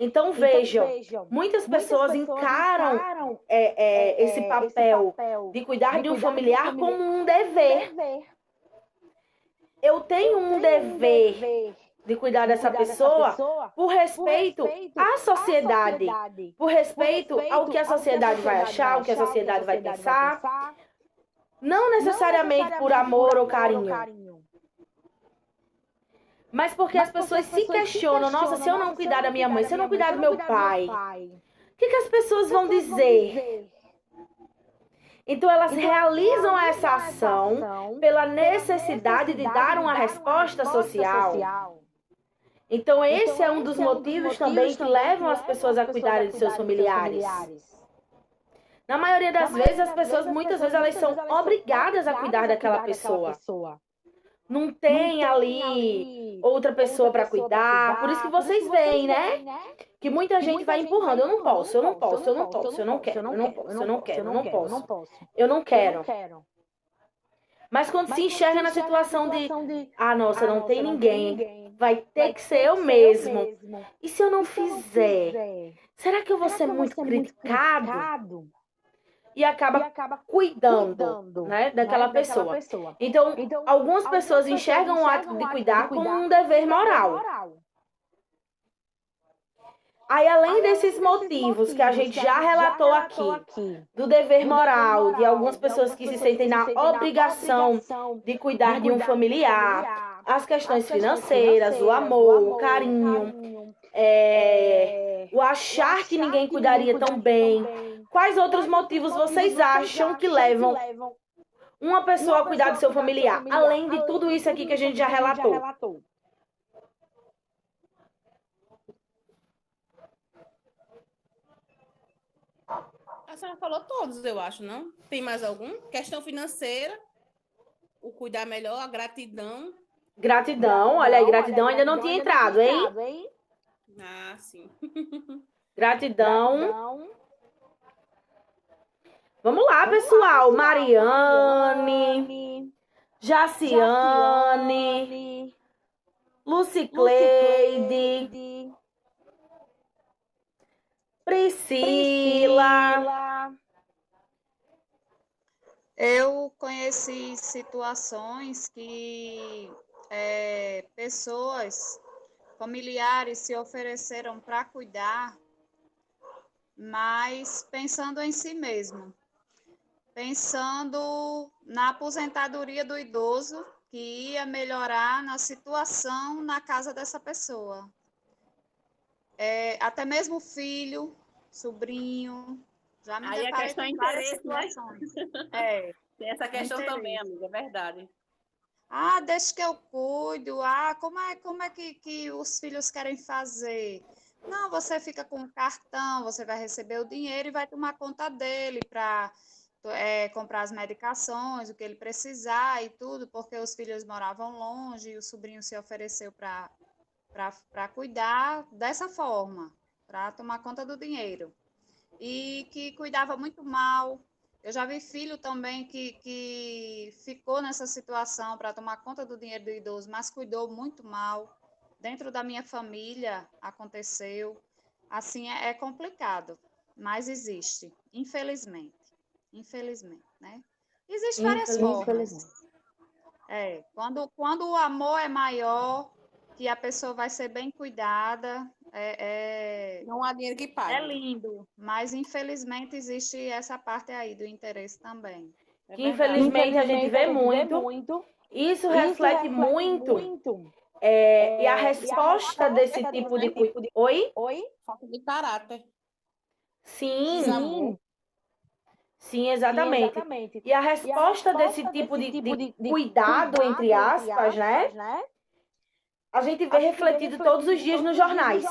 Então, vejam, muitas pessoas encaram esse papel de cuidar de um familiar como um dever. Eu tenho um dever de cuidar dessa pessoa por respeito à sociedade, por respeito ao que a sociedade vai achar, o que a sociedade vai pensar. Não necessariamente por amor ou carinho. Mas porque as pessoas se questionam, nossa, se eu não cuidar da minha mãe, se eu não cuidar do meu pai, o que as pessoas vão dizer? Então elas realizam essa ação pela necessidade de dar uma resposta social. Então esse é um dos motivos também que levam as pessoas a cuidarem de seus familiares. Na maioria das vezes, as pessoas, muitas vezes, elas são obrigadas a cuidar daquela pessoa. Não tem ali outra pessoa para cuidar. Por isso que vocês veem, né? Que muita gente vai empurrando. Eu não posso, eu não posso, eu não posso, eu não quero, eu não posso, eu não quero, eu não posso. Eu não quero. Mas quando se enxerga na situação de, ah, nossa, não tem ninguém, vai ter que ser eu mesmo. E se eu não fizer? Será que eu vou ser muito criticado? E acaba cuidando, né, daquela pessoa. Então, algumas pessoas enxergam o ato de cuidar como um dever moral. Aí, além desses motivos que a gente já relatou aqui, do dever moral, de algumas pessoas que se sentem na obrigação de cuidar de um familiar, as questões financeiras, o amor, o carinho, o achar que ninguém cuidaria tão bem. Quais outros motivos vocês acham que levam uma pessoa a cuidar do seu familiar, além de tudo isso aqui que a gente já relatou? A senhora falou todos, eu acho, não? Tem mais algum? Questão financeira, o cuidar melhor, a gratidão. Gratidão, olha aí, gratidão ainda não tinha entrado, hein? Ah, sim. Gratidão. Vamos lá, pessoal. Mariane, Jaciane, Lucicleide, Priscila. Eu conheci situações que pessoas, familiares se ofereceram para cuidar, mas pensando em si mesmo, pensando na aposentadoria do idoso, que ia melhorar na situação na casa dessa pessoa. Até mesmo filho, sobrinho, já me Aí a deparei questão é com várias interesse, né? situações. Tem essa questão Interesse. também, amiga, é verdade. Deixa que eu cuido. Como é que os filhos querem fazer? Não, você fica com o cartão, você vai receber o dinheiro e vai tomar conta dele para comprar as medicações, o que ele precisar e tudo, porque os filhos moravam longe e o sobrinho se ofereceu para cuidar dessa forma, para tomar conta do dinheiro. E que cuidava muito mal. Eu já vi filho também que ficou nessa situação para tomar conta do dinheiro do idoso, mas cuidou muito mal. Dentro da minha família aconteceu. Assim, é complicado, mas existe, infelizmente. Infelizmente, né? Existem várias formas. Quando o amor é maior, que a pessoa vai ser bem cuidada, Não há dinheiro que pague. é lindo, mas infelizmente existe essa parte aí do interesse também. Que infelizmente a gente vê muito. Isso reflete muito. E a resposta desse tipo de... Oi? Falta de caráter. Sim. Desamor. Sim, exatamente. E a resposta desse tipo de cuidado, entre aspas, né? A gente vê refletido todos os dias nos jornais.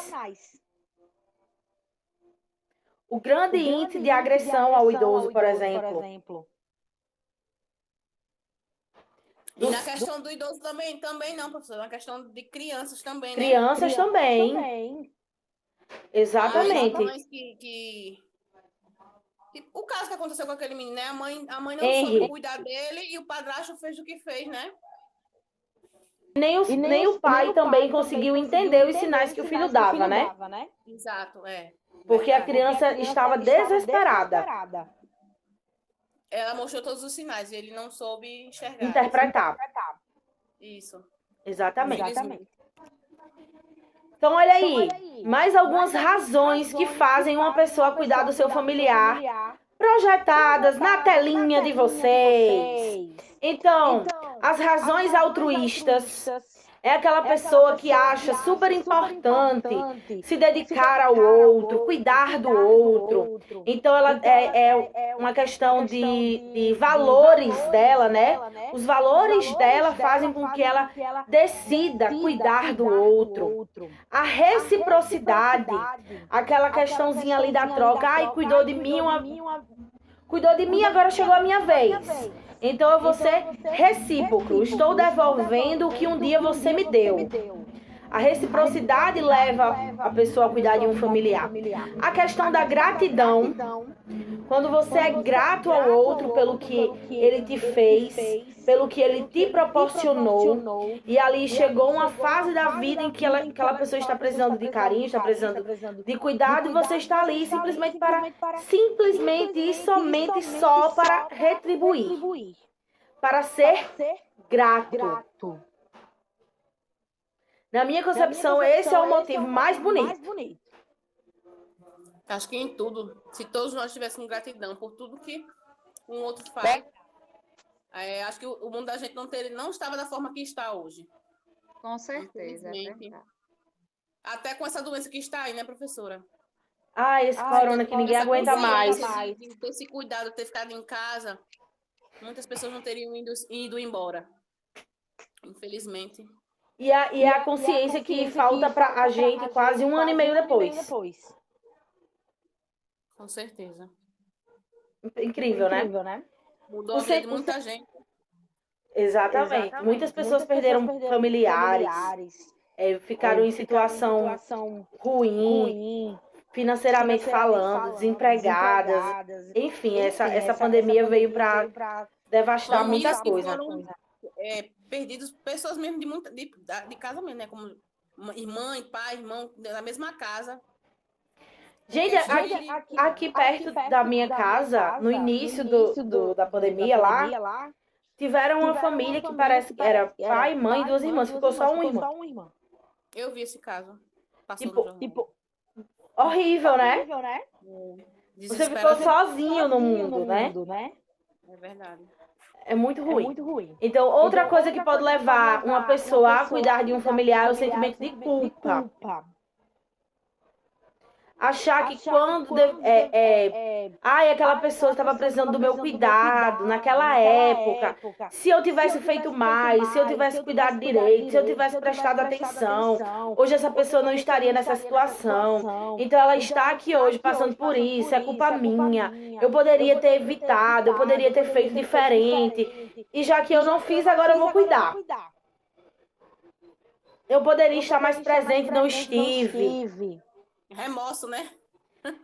O grande índice de agressão ao idoso, por exemplo. E na questão do idoso também não, professor. Na questão de crianças também, né? Crianças também. Exatamente. As mães o caso que aconteceu com aquele menino, né? A mãe não Henry. soube cuidar dele e o padrasto fez o que fez, né? Nem o pai também conseguiu entender os sinais que o filho dava, né? Exato, Porque a criança estava desesperada. Ela mostrou todos os sinais e ele não soube enxergar. Interpretar. Isso. Exatamente. Infelizmente. Então, olha aí, mais algumas razões que fazem uma pessoa cuidar do seu familiar, projetadas na telinha de vocês. Então, as razões altruístas é aquela pessoa que acha super importante se dedicar ao outro, cuidar do outro. Então, ela é uma questão de valores dela, né? Os valores dela fazem com que ela decida cuidar do outro. A reciprocidade, aquela questãozinha ali da troca. Ai, cuidou de mim, agora chegou a minha vez. Então eu vou ser recíproco. Estou devolvendo o que um dia você me deu. A reciprocidade leva a pessoa a cuidar de um familiar. A questão da gratidão. Quando você é grato ao outro pelo que ele te fez, pelo que ele te proporcionou, e ali chegou uma fase da vida em que aquela pessoa está precisando de carinho, está precisando de cuidado, e você está ali simplesmente e somente só para retribuir, para ser grato. Na minha concepção, esse é o motivo mais bonito. Acho que em tudo, se todos nós tivéssemos gratidão por tudo que um outro faz, acho que o mundo da gente não estava da forma que está hoje. Com certeza, Até com essa doença que está aí, né, professora? Esse corona que ninguém aguenta mais. De ter se cuidado, ter ficado em casa, muitas pessoas não teriam ido embora. Infelizmente. E a consciência que falta para a gente quase 1 ano e meio depois. Com certeza. Incrível, né? Mudou a vida de muita gente. Exatamente. Muitas pessoas perderam familiares, ficaram em situação ruim, financeiramente falando, desempregadas. Enfim, essa pandemia veio para devastar muita coisa. Perdidos, pessoas mesmo de casa mesmo, né? Como irmã e pai, irmão, da mesma casa. Gente, aqui perto da minha casa, no início da pandemia lá, tiveram uma família que parece que era pai, mãe e duas irmãs. Ficou só uma irmã. Eu vi esse caso. Passou no Tipo, jornal. horrível, né? Você ficou Desesperador. sozinho no mundo, né? É verdade. É muito ruim. Então, outra coisa que pode levar uma pessoa a cuidar de um familiar é o sentimento de culpa. Achar que quando aquela pessoa estava precisando do meu cuidado naquela época, se eu tivesse feito mais, se eu tivesse cuidado direito, se eu tivesse prestado atenção, hoje essa pessoa não estaria nessa situação. Então ela está aqui hoje passando por isso, é culpa minha. Eu poderia ter evitado, eu poderia ter feito diferente. E já que eu não fiz, agora eu vou cuidar. Eu poderia estar mais presente, não estive. Remorso, né?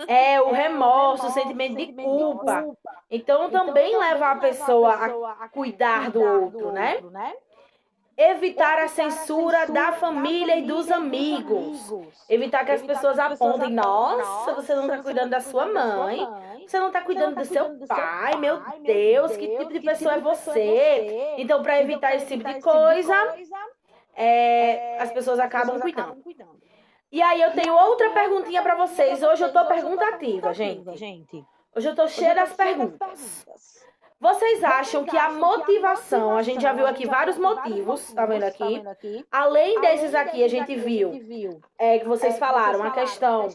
É o remorso, o sentimento de culpa. Então também leva a pessoa a cuidar do outro, né? Evitar a censura da família e dos amigos. Evitar que as pessoas apontem, nossa, você não está cuidando da sua mãe, você não está cuidando do seu pai, meu Deus, que tipo de pessoa é você? Então, para evitar esse tipo de coisa, as pessoas acabam cuidando. E aí eu tenho outra perguntinha para vocês. Hoje eu tô perguntativa, gente. Hoje eu tô cheia das perguntas. Vocês acham que a motivação, a gente já viu aqui vários motivos, tá vendo aqui? Além desses aqui, a gente viu que vocês falaram a questão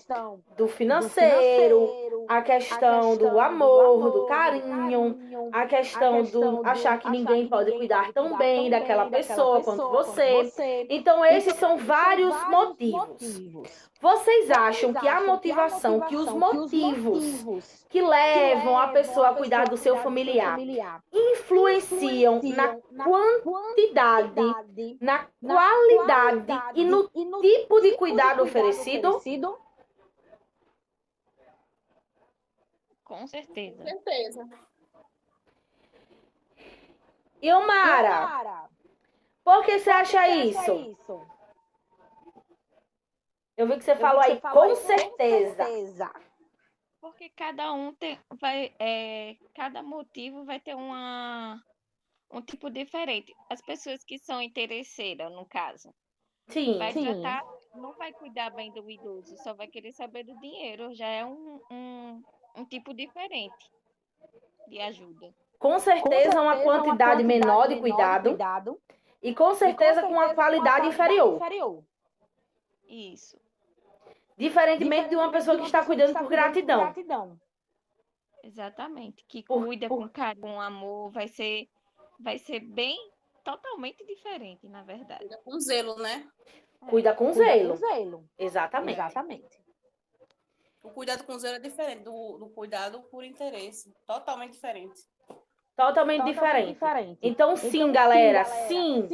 do financeiro, a questão do amor, do carinho, a questão do achar que ninguém pode cuidar tão bem daquela pessoa quanto você. Então, esses são vários motivos. Vocês acham que a motivação, que os motivos que levam a pessoa a cuidar do seu familiar influenciam na quantidade, na qualidade e no tipo de cuidado oferecido? Com certeza. Certeza. Ilmara, por que você acha isso? Eu vi que você falou aí, com certeza. Porque cada motivo vai ter um tipo diferente. As pessoas que são interesseiras, no caso, Sim. não vai cuidar bem do idoso, só vai querer saber do dinheiro. Já é um tipo diferente de ajuda. Com certeza uma quantidade menor de cuidado e com certeza com uma qualidade inferior. Isso. Diferentemente de uma pessoa que está cuidando por gratidão. Exatamente. Que cuida com carinho, com amor, vai ser bem totalmente diferente, na verdade. Cuida com zelo, né? Cuida com zelo. Exatamente. O cuidado com zelo é diferente do cuidado por interesse. Totalmente diferente. Totalmente diferente. Então, sim, galera, sim.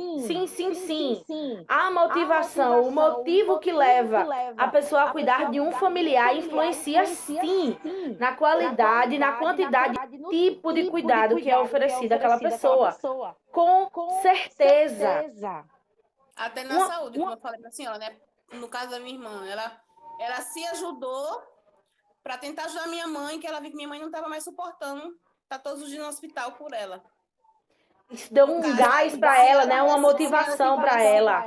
A motivação, o motivo que leva a pessoa a cuidar de um familiar influencia, sim, na qualidade, na quantidade, tipo de cuidado que é oferecido àquela pessoa. Com certeza. Até na saúde, como eu falei pra senhora, né? No caso da minha irmã, ela se ajudou para tentar ajudar a minha mãe, que ela viu que minha mãe não estava mais suportando. Tá todos os dias no hospital por ela. Isso deu um gás para ela, né? Uma motivação para ela.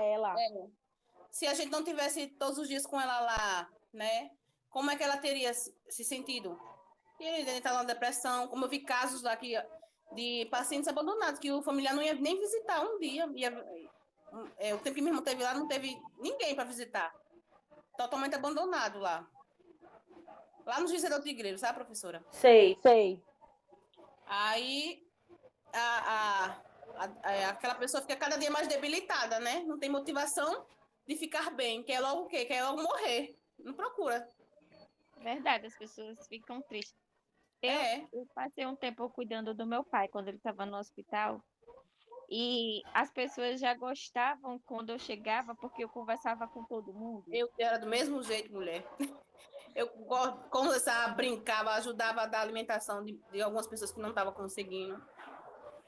Se a gente não tivesse todos os dias com ela lá, né? Como é que ela teria se sentido? E ele está numa depressão. Como eu vi casos aqui de pacientes abandonados, que o familiar não ia nem visitar um dia. O tempo que minha irmã teve lá, não teve ninguém para visitar. Totalmente abandonado lá. Lá no Juizeiro do Tigreiro, sabe, professora? Sei. Aí, aquela pessoa fica cada dia mais debilitada, né? Não tem motivação de ficar bem. Quer logo o quê? Quer logo morrer. Não procura. Verdade, as pessoas ficam tristes. Eu passei um tempo cuidando do meu pai quando ele estava no hospital. E as pessoas já gostavam quando eu chegava, porque eu conversava com todo mundo. Eu era do mesmo jeito, mulher. Eu conversava, brincava, ajudava a dar alimentação de algumas pessoas que não estavam conseguindo.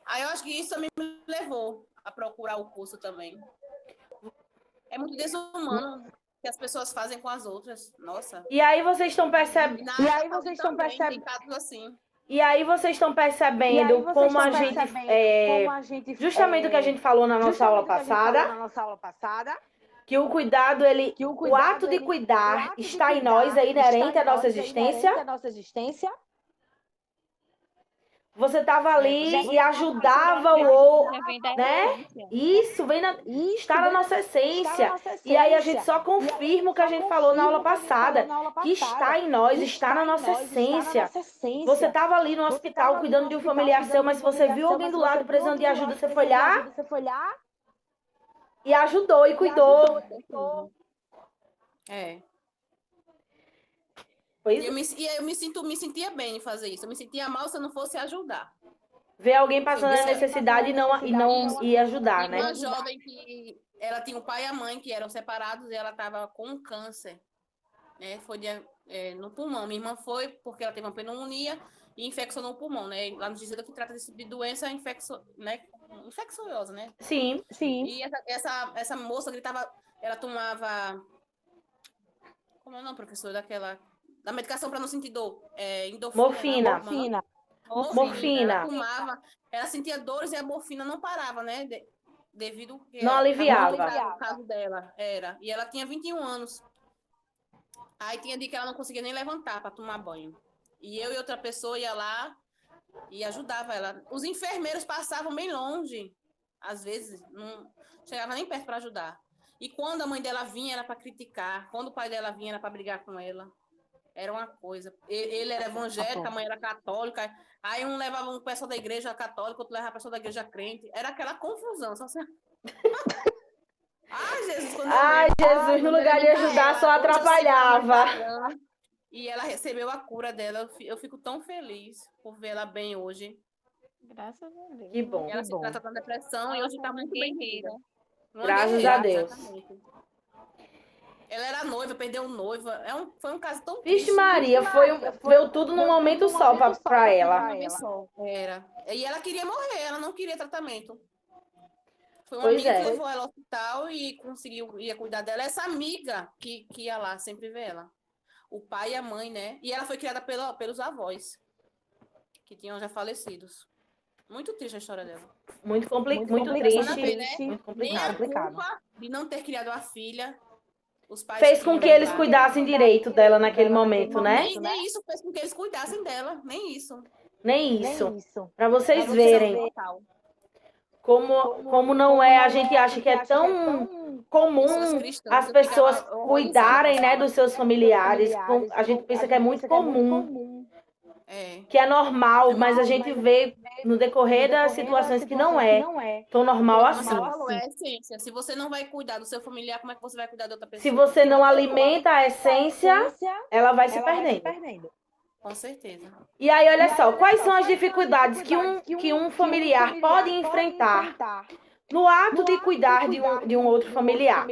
Aí eu acho que isso também me levou a procurar o curso também. É muito desumano que as pessoas fazem com as outras. Nossa. E aí vocês estão percebendo. Tem casos assim. E aí vocês estão percebendo como a gente. Justamente o que a gente falou na nossa aula passada. Que o cuidado, o ato de cuidar está em nós, é inerente à nossa existência. Você estava ali e ajudava o outro, né? Isso está na nossa essência. E aí a gente só confirma o que a gente falou na aula passada, que está em nós, está na nossa essência. Você estava ali no hospital cuidando de um familiar seu, mas você viu alguém do lado precisando de ajuda, você foi lá e ajudou e cuidou. E eu me sentia bem em fazer isso. Eu me sentia mal se eu não fosse ajudar. Ver alguém passando a necessidade e não ir ajudar, né? Uma jovem que ela tinha o pai e a mãe que eram separados e ela estava com câncer, né? Foi no pulmão. Minha irmã foi porque ela teve uma pneumonia e infeccionou o pulmão, né? Lá no Gisela que trata desse tipo de doença infecciosa, né? Sim. E essa moça gritava, ela tomava, como é o nome, professor, da medicação para não sentir dor, endorfina. Morfina. Ela tomava, ela sentia dores e a morfina não parava, né? Devido que não aliviava. O caso dela era. E ela tinha 21 anos. Aí tinha dia que ela não conseguia nem levantar para tomar banho. E eu e outra pessoa ia lá e ajudava ela. Os enfermeiros passavam bem longe. Às vezes, não chegava nem perto para ajudar. E quando a mãe dela vinha, era para criticar. Quando o pai dela vinha, era para brigar com ela. Era uma coisa. Ele era evangélico, a mãe era católica. Aí um levava um pessoal da igreja católica, outro levava a pessoa da igreja crente. Era aquela confusão. Só assim. Jesus, no lugar de ajudar, só atrapalhava. E ela recebeu a cura dela. Eu fico tão feliz por vê-la bem hoje. Graças a Deus. Que bom. Ela se trata da depressão e hoje está muito bem. Graças a Deus. Exatamente. Ela era noiva, perdeu noiva. Foi um caso tão triste. Vixe Maria, veio tudo num momento só para ela. Era. E ela queria morrer, ela não queria tratamento. Foi uma Pois amiga é. que levou ela ao hospital e ia cuidar dela. Essa amiga que ia lá sempre ver ela. O pai e a mãe, né? E ela foi criada pelos avós, que tinham já falecidos. Muito triste a história dela. Muito triste. Muito complicado. Nem a culpa de não ter criado a filha. Os pais Fez com que eles cuidassem direito dela naquele momento, né? Nem isso fez com que eles cuidassem dela. Nem isso. Nem isso. Para vocês verem como não é, a gente acha que é tão comum as pessoas cuidarem, né, dos seus familiares. A gente pensa que é muito comum. Que é normal, mas a gente vê no decorrer das situações que não é tão normal assim. É essência. Se você não vai cuidar do seu familiar, como é que você vai cuidar de outra pessoa? Se você não alimenta a essência, ela vai se perdendo. Com certeza. E aí, olha só, quais são as dificuldades que um familiar pode enfrentar no ato de cuidar de um outro familiar?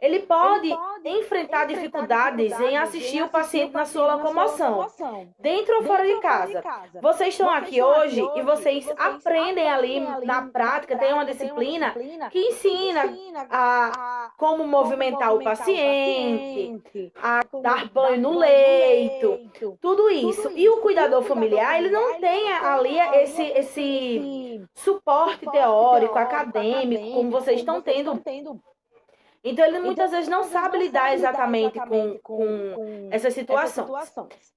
Ele pode enfrentar dificuldades em assistir o paciente na sua locomoção, dentro ou fora de casa. Vocês estão aqui hoje e vocês aprendem ali na prática, tem uma disciplina que ensina a como movimentar o paciente, a dar banho no leito, tudo isso. E o cuidador familiar, ele não tem ali esse suporte teórico, acadêmico, como vocês estão tendo. Então, ele muitas vezes não sabe lidar exatamente com essas situações.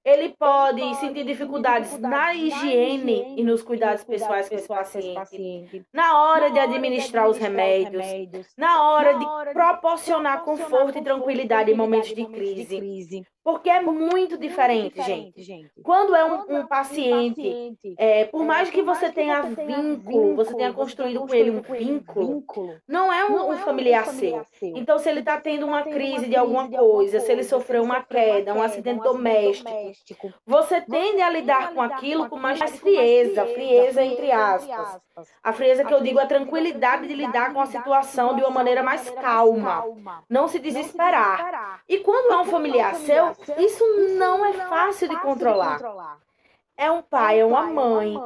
Ele pode sentir dificuldades na higiene e nos cuidados pessoais com esse paciente, na hora de administrar os remédios, na hora de proporcionar conforto e tranquilidade em momentos de crise. Porque é muito diferente, gente. Quando é um paciente, por mais que você tenha vínculo, você tenha construído com ele um vínculo, não é um familiar seu. Então, se ele está tendo uma crise de alguma coisa, se ele sofreu uma queda, um acidente doméstico, você tende a lidar com aquilo com mais frieza entre aspas. A frieza que eu digo é a tranquilidade de lidar com a situação de uma maneira mais calma, não se desesperar. E quando é um familiar seu, isso não é fácil de controlar. é um pai, é uma mãe,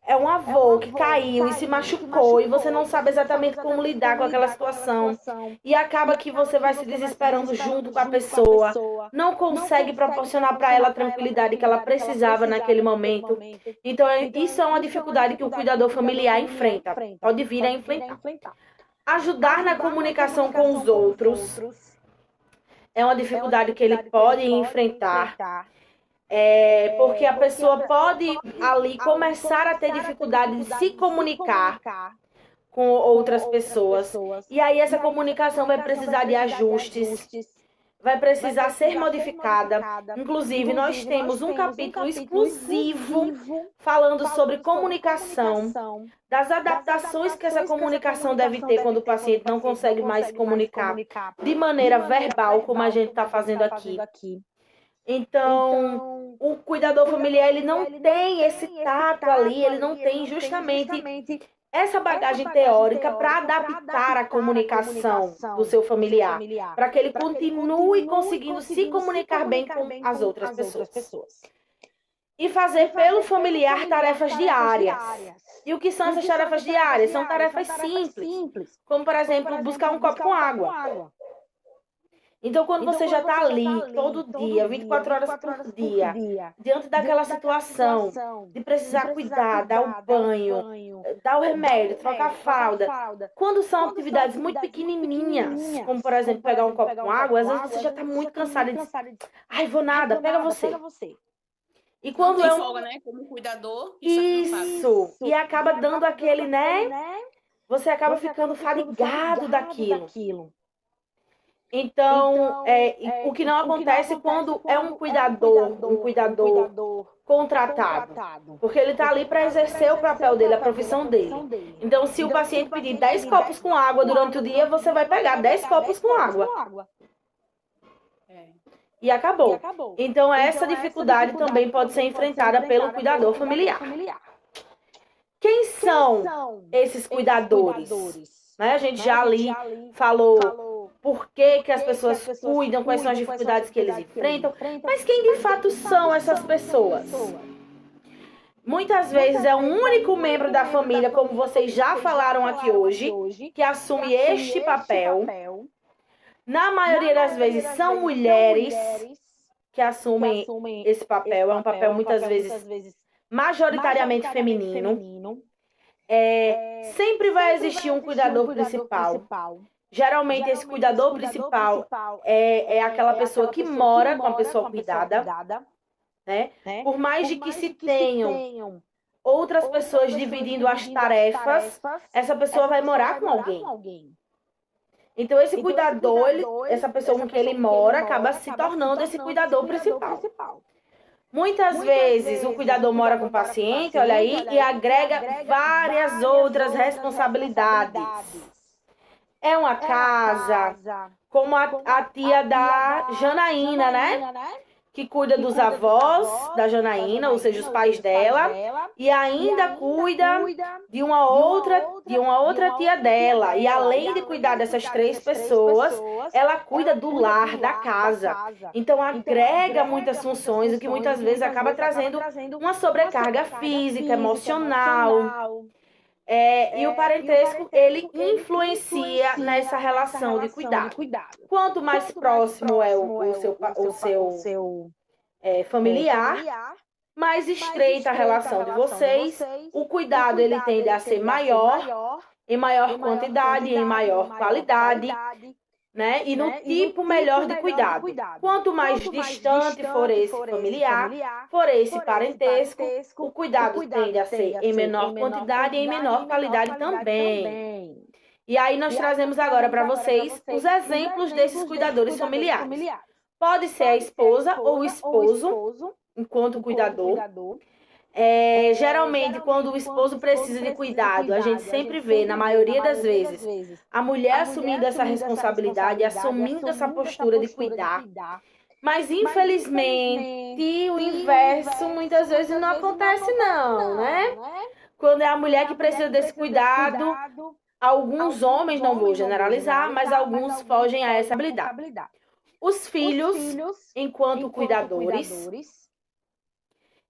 é um avô que caiu e se machucou e você não sabe exatamente como lidar com aquela situação. E acaba que você vai se desesperando junto com a pessoa, não consegue proporcionar para ela a tranquilidade que ela precisava naquele momento. Então, isso é uma dificuldade que o cuidador familiar enfrenta, pode vir a enfrentar. Ajudar na comunicação com os outros é uma dificuldade que ele pode enfrentar. Porque a pessoa pode ali começar a ter dificuldade de se comunicar com outras pessoas. E aí essa comunicação vai precisar de ajustes, vai precisar ser modificada. Inclusive, nós temos um capítulo exclusivo falando sobre comunicação, das adaptações que essa comunicação deve ter quando o paciente não consegue mais se comunicar de maneira verbal, como a gente está fazendo aqui. Então, o cuidador familiar, ele não tem esse tato ali, ele não tem justamente essa bagagem teórica para adaptar a comunicação do seu familiar, para que ele continue conseguindo se comunicar bem com as outras pessoas. E fazer pelo familiar tarefas diárias. E o que são essas tarefas diárias? São tarefas simples, como, por exemplo, buscar um copo com água. Então, quando você já está ali todo dia, 24 horas por dia, diante daquela situação de precisar cuidar, dar o banho, dar o remédio, trocar a fralda, quando são atividades muito pequenininhas, como, por exemplo, pegar um copo com água, às vezes você já está muito cansado e diz, ai, vou nada, pega você. E quando é folga, né? Como cuidador, isso, e acaba dando aquele, né? Você acaba ficando fadigado daquilo. Então, o que não acontece quando é um cuidador contratado. Porque ele está ali para exercer o papel dele, a profissão dele. Então, se o paciente pedir 10 copos com água durante o dia, você vai pegar 10 copos com água. E acabou. Então, essa dificuldade também pode ser enfrentada pelo cuidador familiar. Quem são esses cuidadores? Né? A gente já ali falou por que as pessoas cuidam, quais são as dificuldades que eles enfrentam, mas quem de fato são essas pessoas? Muitas vezes é um único membro da família, como vocês já falaram aqui hoje, que assume este papel. Na maioria das vezes são mulheres que assumem esse papel, é um papel muitas vezes majoritariamente feminino. Sempre vai existir um cuidador principal. Geralmente esse cuidador principal é aquela pessoa que mora com a pessoa cuidada, né? Por mais de que se tenham outras pessoas dividindo as tarefas, essa pessoa vai morar com alguém. Então esse cuidador, essa pessoa com quem ele mora, acaba se tornando esse cuidador principal. Muitas vezes o cuidador mora com o paciente, olha aí, e agrega várias outras responsabilidades. É uma casa, como a tia da Janaína, né? Que cuida dos avós da Janaína, ou seja, os pais dela, e ainda cuida de uma outra tia dela. E além de cuidar dessas 3 pessoas, ela cuida do lar, da casa. Então agrega muitas funções, o que muitas vezes acaba trazendo uma sobrecarga física, emocional. E o parentesco, ele influencia nessa relação de cuidado. Quanto mais próximo é o seu familiar, mais estreita a relação de vocês, o cuidado ele tende a ser maior, em maior quantidade, em maior qualidade, né? E no tipo melhor de cuidado. Quanto mais distante for esse familiar, for esse parentesco, o cuidado tende a ser em menor quantidade e em menor qualidade também. E aí nós trazemos agora para vocês os exemplos desses cuidadores familiares. Pode ser a esposa ou o esposo, enquanto cuidador. Geralmente, quando o esposo precisa de cuidado, a gente sempre vê, na maioria das vezes, a mulher assumindo essa responsabilidade, assumindo essa postura de cuidar. Mas, infelizmente, o inverso muitas vezes não acontece, não, né? Quando é a mulher que precisa desse cuidado, alguns homens, não vou generalizar, mas alguns fogem a essa habilidade. Os filhos, enquanto cuidadores.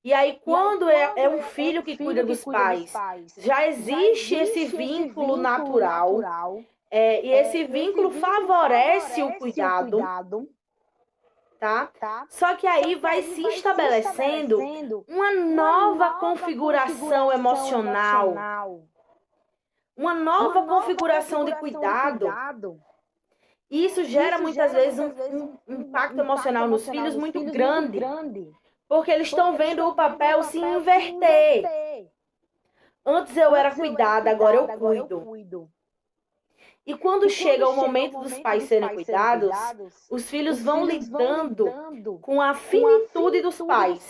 E aí, quando é um filho que cuida dos pais, já existe esse vínculo natural, e esse vínculo favorece o cuidado, tá? Só que aí vai se estabelecendo uma nova configuração emocional, uma nova configuração de cuidado. E isso gera muitas vezes um impacto emocional nos filhos muito grande, porque eles estão vendo o papel se inverter. Antes eu era cuidada, agora eu cuido. E quando chega o momento dos pais serem cuidados, os filhos vão lidando com a finitude dos pais.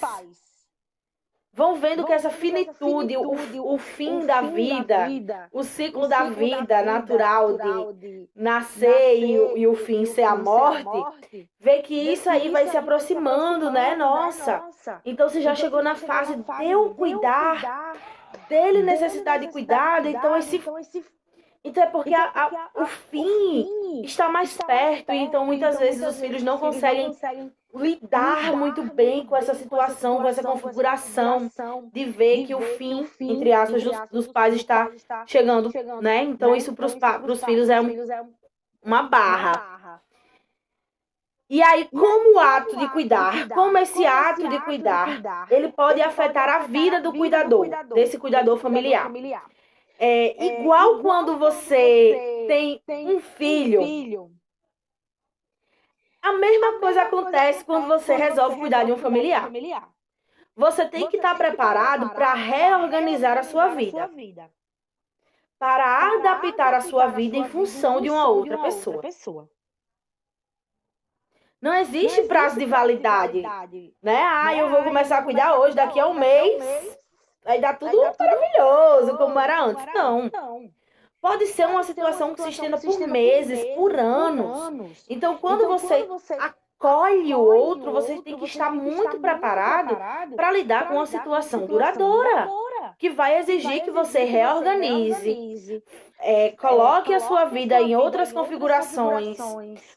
Vão vendo que essa finitude, o fim da vida, o ciclo da vida natural de nascer e o fim ser a morte, vê que isso aí vai se aproximando, né? Nossa! Então você já chegou na fase de eu cuidar, dele necessitar de cuidado, então é porque o fim está mais perto, e então muitas vezes os filhos não conseguem lidar muito bem com essa situação, com essa configuração de ver que o fim, entre aspas, dos pais está chegando, né? Então isso para os filhos é uma barra. E aí, como o ato de cuidar, como esse ato de cuidar, ele pode afetar a vida do cuidador, desse cuidador familiar. Igual quando você tem um filho, a mesma coisa acontece quando você resolve cuidar de um familiar. Você tem que estar preparado para reorganizar a sua vida, para adaptar a sua vida em função de uma outra pessoa. Não existe prazo de validade, né? Eu vou começar a cuidar hoje, daqui a um mês vai dar tudo maravilhoso, como era antes. Não. Pode ser uma situação que se estenda por meses, por anos. Então, quando você acolhe o outro, você tem que estar muito preparado para lidar com uma situação duradoura, que vai exigir que você reorganize, coloque a sua vida em outras configurações,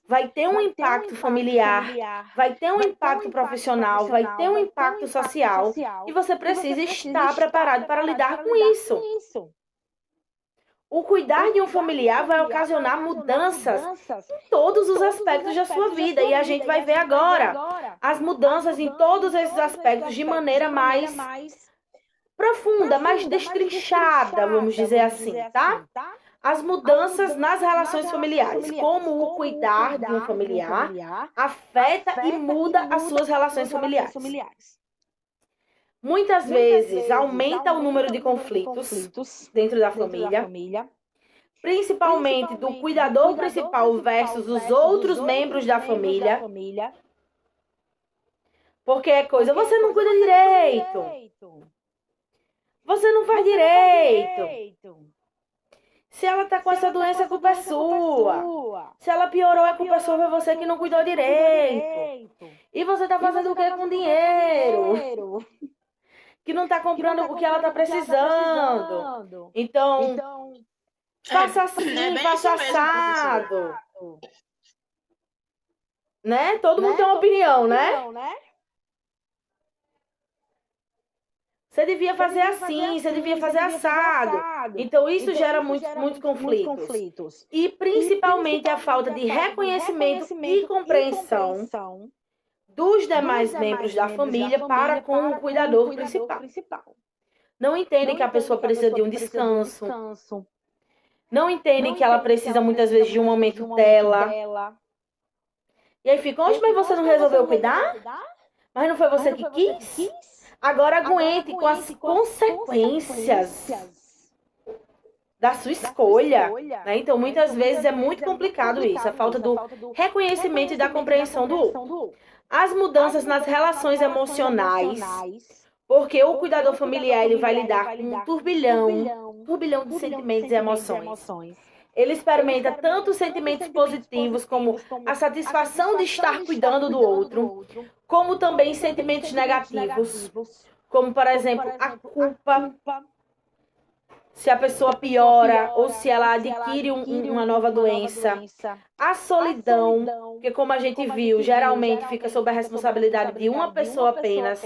vai ter um impacto familiar, vai ter um impacto profissional, vai ter um impacto social, e você precisa estar preparado para lidar com isso. O cuidar de um familiar vai ocasionar mudanças em todos os aspectos da sua vida, e a gente vai ver agora as mudanças em todos esses aspectos de maneira mais profunda, mais destrinchada, vamos dizer assim, tá? As mudanças nas relações familiares, como o cuidar de um familiar afeta e muda as suas relações familiares. Muitas vezes aumenta o número de conflitos dentro da família, principalmente do cuidador principal versus os outros membros da família, porque é coisa, você não cuida direito, você não faz direito. Se ela tá com essa doença, a culpa é sua. Se ela piorou, a culpa é sua, é você que não cuidou direito. E você tá fazendo o que com dinheiro? Que não tá comprando o que ela tá precisando. Então, faça assim, faça assado. Né? Todo mundo tem uma opinião, né? Você devia fazer assim, você devia fazer assado. Então, isso gera muitos conflitos. E, principalmente, a falta de reconhecimento e compreensão dos demais membros da família para com o cuidador principal. Não entendem que a pessoa precisa de um descanso. Não entendem que ela precisa, muitas vezes, de um momento dela. E aí ficam, mas você não resolveu cuidar? Mas não foi você que quis? Agora aguente com as consequências da sua escolha, né? Então, muitas vezes é muito complicado isso, a falta do reconhecimento e da compreensão do outro. As mudanças nas relações emocionais, porque o cuidador familiar ele vai lidar com um turbilhão de sentimentos e emoções. Ele experimenta tanto sentimentos positivos como a satisfação de estar cuidando do outro, como também sentimentos negativos, como, por exemplo, a culpa, se a pessoa piora ou se ela adquire uma nova doença, a solidão, que como a gente viu, geralmente fica sob a responsabilidade de uma pessoa apenas.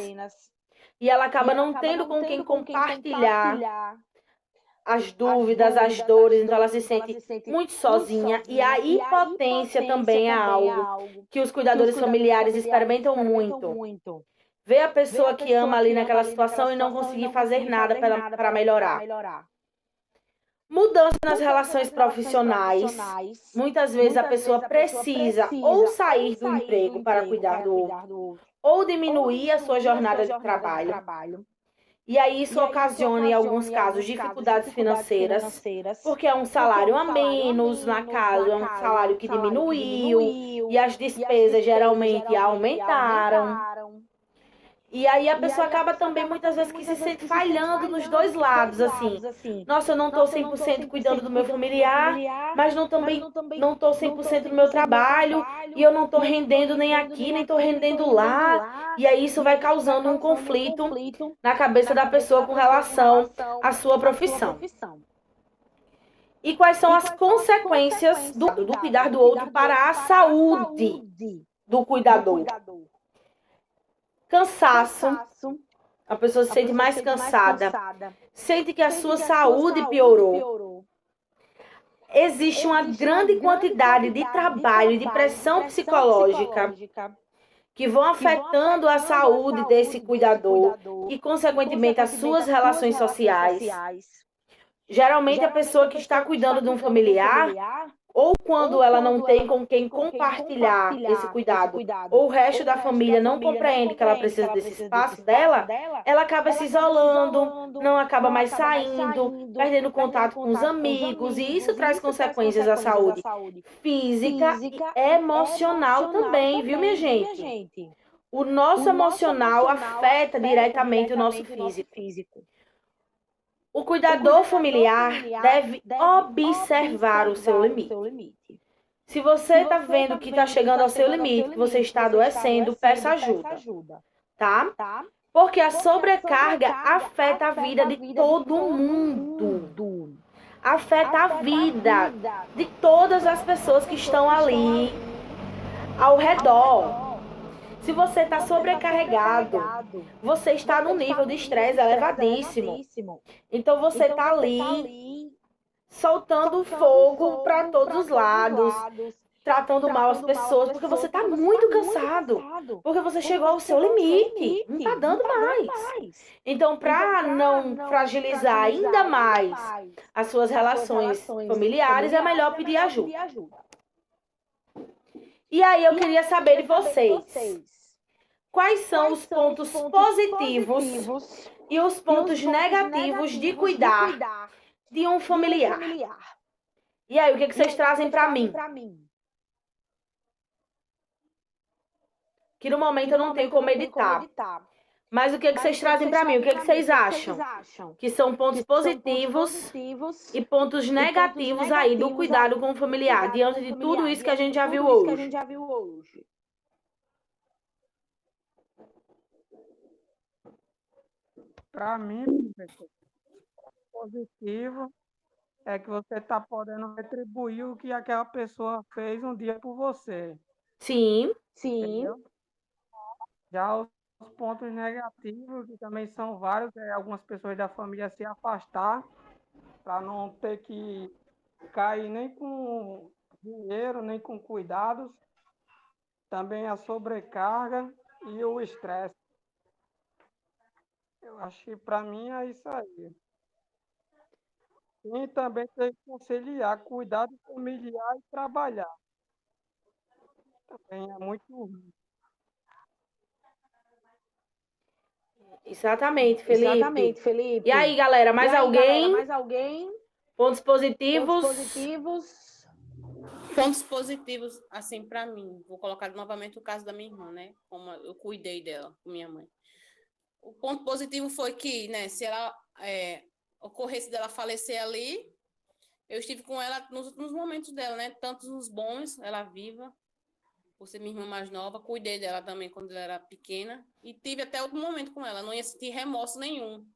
e ela acaba não tendo com quem compartilhar as dúvidas, as dores, então ela se sente muito sozinha. E a impotência também é algo que os cuidadores familiares experimentam muito. Ver a pessoa que ama ali naquela situação e não conseguir fazer nada para melhorar. Mudança nas relações profissionais. Muitas vezes a pessoa precisa ou sair do emprego para cuidar do outro, ou diminuir a sua jornada de trabalho. E aí isso ocasiona, em alguns casos, dificuldades financeiras, porque é um salário a menos, na casa é um salário que diminuiu, e as despesas geralmente aumentaram. E aí a pessoa acaba também, muitas vezes, que se sente falhando nos dois lados, assim. Nossa, eu não estou 100% cuidando do meu familiar, mas também não estou 100% no meu trabalho, e eu não estou rendendo nem aqui, nem estou rendendo lá. E aí isso vai causando um conflito na cabeça da pessoa com relação à sua profissão. E quais são as consequências do cuidar do outro para a saúde do cuidador? Cansaço, a pessoa se sente mais cansada, sente que a sua saúde piorou. Existe uma grande quantidade de trabalho e de pressão psicológica que vão afetando a saúde desse cuidador e, consequentemente, as suas relações sociais. Geralmente, a pessoa que está cuidando de um familiar, ou quando ela não tem com quem compartilhar esse cuidado, ou o resto da família não compreende que ela precisa desse espaço dela, ela acaba se isolando, não acaba mais saindo, perdendo contato com os amigos, e isso traz consequências à saúde física e emocional também, viu, minha gente? O nosso emocional afeta diretamente o nosso físico. O cuidador familiar deve observar o seu limite. Se você está vendo que está chegando ao seu limite, que você está adoecendo, peça ajuda, tá? Porque a sobrecarga afeta a vida de todo mundo. Afeta a vida de todas as pessoas que estão ali ao redor. Se você está sobrecarregado, você está num nível de estresse elevadíssimo. Então você está ali soltando fogo para todos os lados, tratando mal as pessoas, porque você está muito cansado, porque você chegou ao seu limite, não está dando mais. Então, para não fragilizar ainda mais as suas relações familiares, é melhor pedir ajuda. E aí eu queria saber de vocês. Quais são os pontos positivos e os pontos negativos de cuidar de um familiar? E aí, o que vocês trazem para mim? Que no momento eu não tenho como editar. Mas o que vocês trazem para mim? O que vocês acham? Que são pontos positivos e pontos negativos aí do cuidado com o familiar, diante de tudo isso que a gente já viu hoje. Para mim, professor, positivo é que você está podendo retribuir o que aquela pessoa fez um dia por você. Sim. Entendeu? Já os pontos negativos, que também são vários, é algumas pessoas da família se afastar para não ter que cair nem com dinheiro, nem com cuidados. Também a sobrecarga e o estresse. Eu acho que para mim é isso aí. E também tem que conciliar cuidado familiar e trabalhar. Também é muito ruim. Exatamente, Felipe. E aí, galera, mais alguém? Pontos positivos? Pontos positivos, assim, para mim. Vou colocar novamente o caso da minha irmã, né? Como eu cuidei dela, com minha mãe. O ponto positivo foi que, né, se ela ocorresse dela falecer ali, eu estive com ela nos últimos momentos dela, né? Tanto nos bons, ela viva, por ser minha irmã mais nova, cuidei dela também quando ela era pequena, e tive até outro momento com ela, não ia sentir remorso nenhum,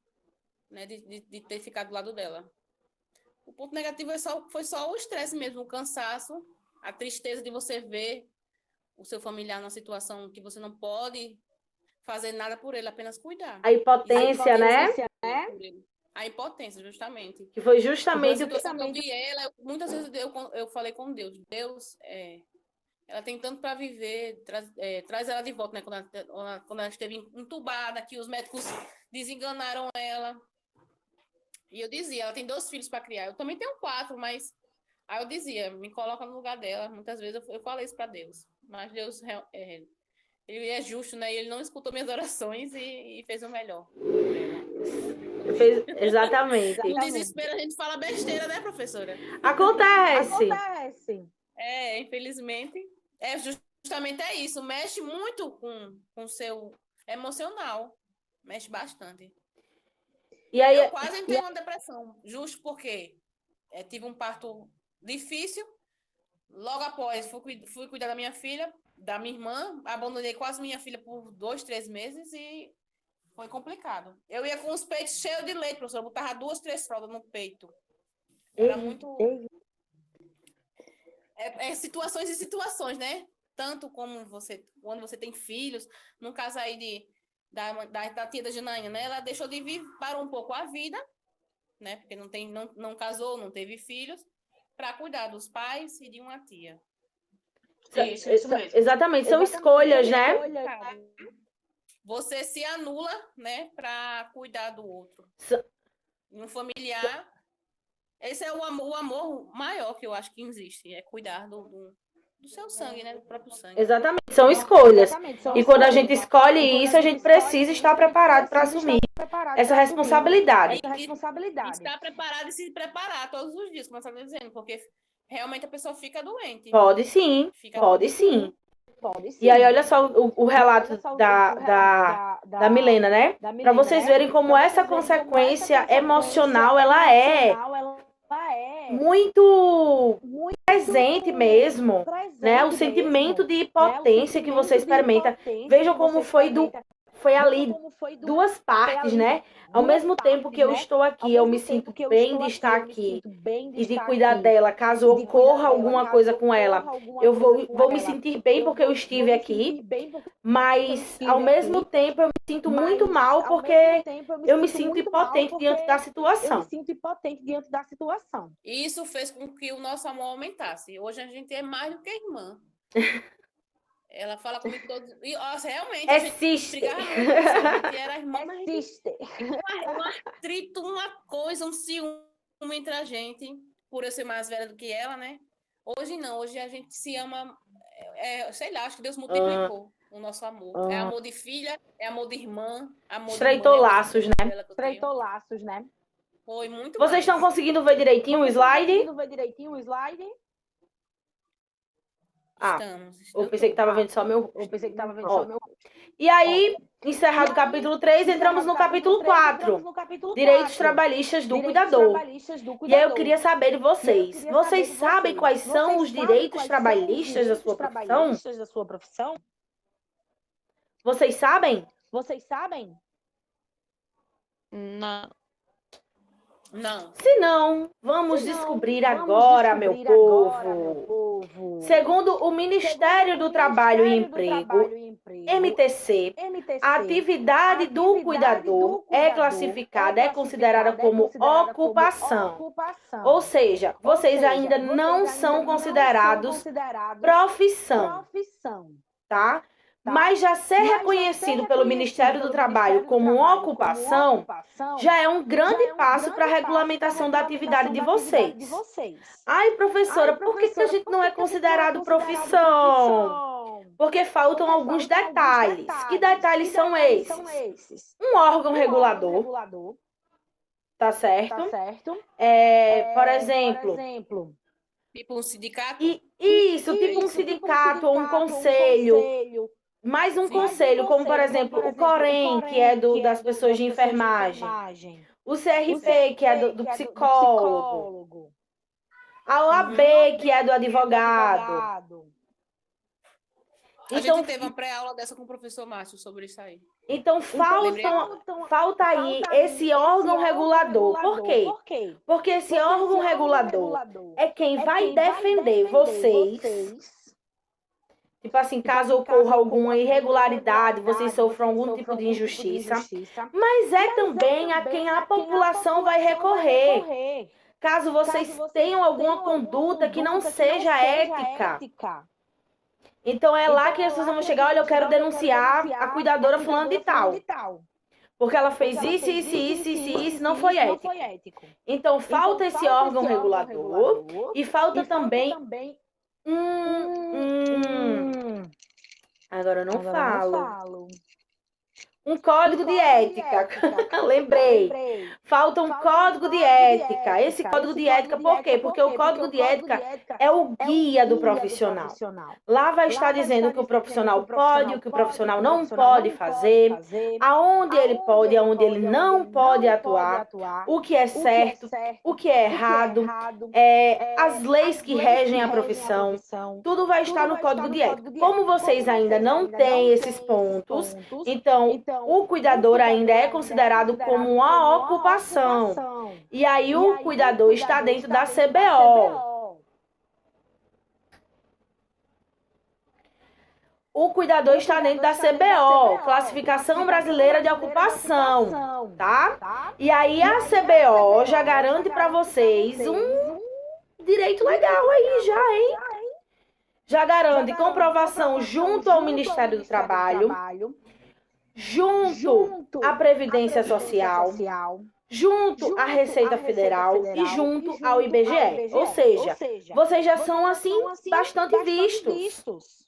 né, de ter ficado do lado dela. O ponto negativo foi só o estresse mesmo, o cansaço, a tristeza de você ver o seu familiar numa situação que você não pode fazer nada por ele, apenas cuidar. A impotência, né? Por ele. A impotência, justamente. Que foi Na justamente o que... situação que eu vi ela, muitas vezes eu falei com Deus. Deus, ela tem tanto para viver, traz ela de volta, né? Quando ela esteve entubada, que os médicos desenganaram ela. E eu dizia, ela tem 2 filhos para criar. Eu também tenho 4, mas... Aí eu dizia, me coloca no lugar dela. Muitas vezes eu falei isso para Deus. Mas Deus, ele é justo, né? E ele não escutou minhas orações e fez o melhor. Exatamente. No desespero a gente fala besteira, né, professora? Acontece. Infelizmente. Justamente isso. Mexe muito com o seu emocional. Mexe bastante. E aí, eu quase entrei numa depressão. Justo porque tive um parto difícil. Logo após, fui cuidar da minha filha, da minha irmã. Abandonei quase minha filha por 2, 3 meses e foi complicado. Eu ia com os peitos cheios de leite, professora. Eu botava 2, 3 fraldas no peito. Era muito... situações e situações, né? Tanto como quando você tem filhos. No caso aí da tia da Janaína, né? Ela deixou de vir, parou um pouco a vida, né? Porque não casou, não teve filhos, para cuidar dos pais e de uma tia. Isso mesmo. Exatamente, são escolhas, né? Você se anula, né, para cuidar do outro. Um familiar, esse é o amor maior que eu acho que existe, é cuidar do seu sangue, né, do próprio sangue. Exatamente, são escolhas. E quando a gente escolhe isso, a gente precisa estar preparado para assumir essa responsabilidade. E estar preparado e se preparar todos os dias, como você está dizendo, porque realmente a pessoa fica doente. Pode sim, pode sim. E aí, olha só o relato da Milena, né? Para vocês verem como essa consequência emocional, ela é muito presente mesmo, né? O sentimento de impotência que você experimenta. Vejam como foi ali 2 partes, né? Ao mesmo tempo que eu estou aqui, eu me sinto bem de estar aqui e de cuidar dela. Caso ocorra alguma coisa com ela, eu vou me sentir bem porque eu estive aqui, mas ao mesmo tempo eu me sinto muito mal porque eu me sinto impotente diante da situação. E isso fez com que o nosso amor aumentasse. Hoje a gente é mais do que irmã. Ela fala comigo todos... E, nossa, realmente, a gente brigava muito, a gente era irmã, mas um atrito, uma coisa, um ciúme entre a gente, por eu ser mais velha do que ela, né? Hoje não, hoje a gente se ama, sei lá, acho que Deus multiplicou o nosso amor. É amor de filha, é amor de irmã, amor Estreitou de laços, né? né? Foi muito Vocês estão conseguindo ver direitinho o slide? Estamos. Eu pensei que estava vendo só meu... E aí, encerrado o capítulo 3, entramos no capítulo 4. Direitos trabalhistas do cuidador. E aí eu queria saber de vocês. Vocês sabem quais são os direitos trabalhistas da sua profissão? Vocês sabem? Não. Não. Se não, vamos descobrir agora, meu povo. Segundo o Ministério do Trabalho e Emprego, MTC, a atividade do cuidador é classificada, é considerada como ocupação. Ou seja, vocês ainda não são considerados profissão, tá? Mas já ser reconhecido pelo Ministério do Trabalho como ocupação já é um grande passo para a regulamentação da atividade de vocês. Ai, professora, por que a gente não é considerado profissão? Porque faltam alguns detalhes. Que detalhes são esses? Um órgão regulador, tá certo? Por exemplo... Tipo um sindicato? Isso, tipo um sindicato ou um conselho. Mais um conselho, como por exemplo o Corém, que é das pessoas de enfermagem. O CRP, que é do psicólogo. A OAB, que é do advogado. A gente teve uma pré-aula dessa com o professor Márcio sobre isso aí. Então falta aí esse órgão regulador. Por quê? Porque esse órgão regulador é quem vai defender vocês Tipo assim, caso ocorra alguma irregularidade, vocês sofram algum tipo de injustiça. Mas é também a quem a população vai recorrer. Caso vocês tenham alguma conduta que não seja ética. Então é lá que as pessoas vão chegar, olha, eu quero denunciar a cuidadora fulana de tal. Porque ela fez isso, não foi ético. Então falta esse órgão regulador e falta também agora eu não falo. Um código de ética. Lembrei. Falta um código de ética. Esse código de ética, por quê? Porque o código de ética é o guia do profissional. Lá vai estar dizendo o que o profissional pode, o que o profissional não pode fazer, aonde ele pode, aonde ele não pode atuar, o que é certo, o que é errado, as leis que regem a profissão. Tudo vai estar no código de ética. Como vocês ainda não têm esses pontos, então o cuidador ainda é considerado como uma ocupação. E aí o cuidador está dentro da CBO. O cuidador está dentro da CBO, Classificação Brasileira de Ocupação, tá? E aí a CBO já garante para vocês um direito legal aí já, hein? Já garante comprovação junto ao Ministério do Trabalho, junto à Previdência Social, junto à Receita Federal e junto ao IBGE. Ou seja, vocês já são, assim, bastante vistos.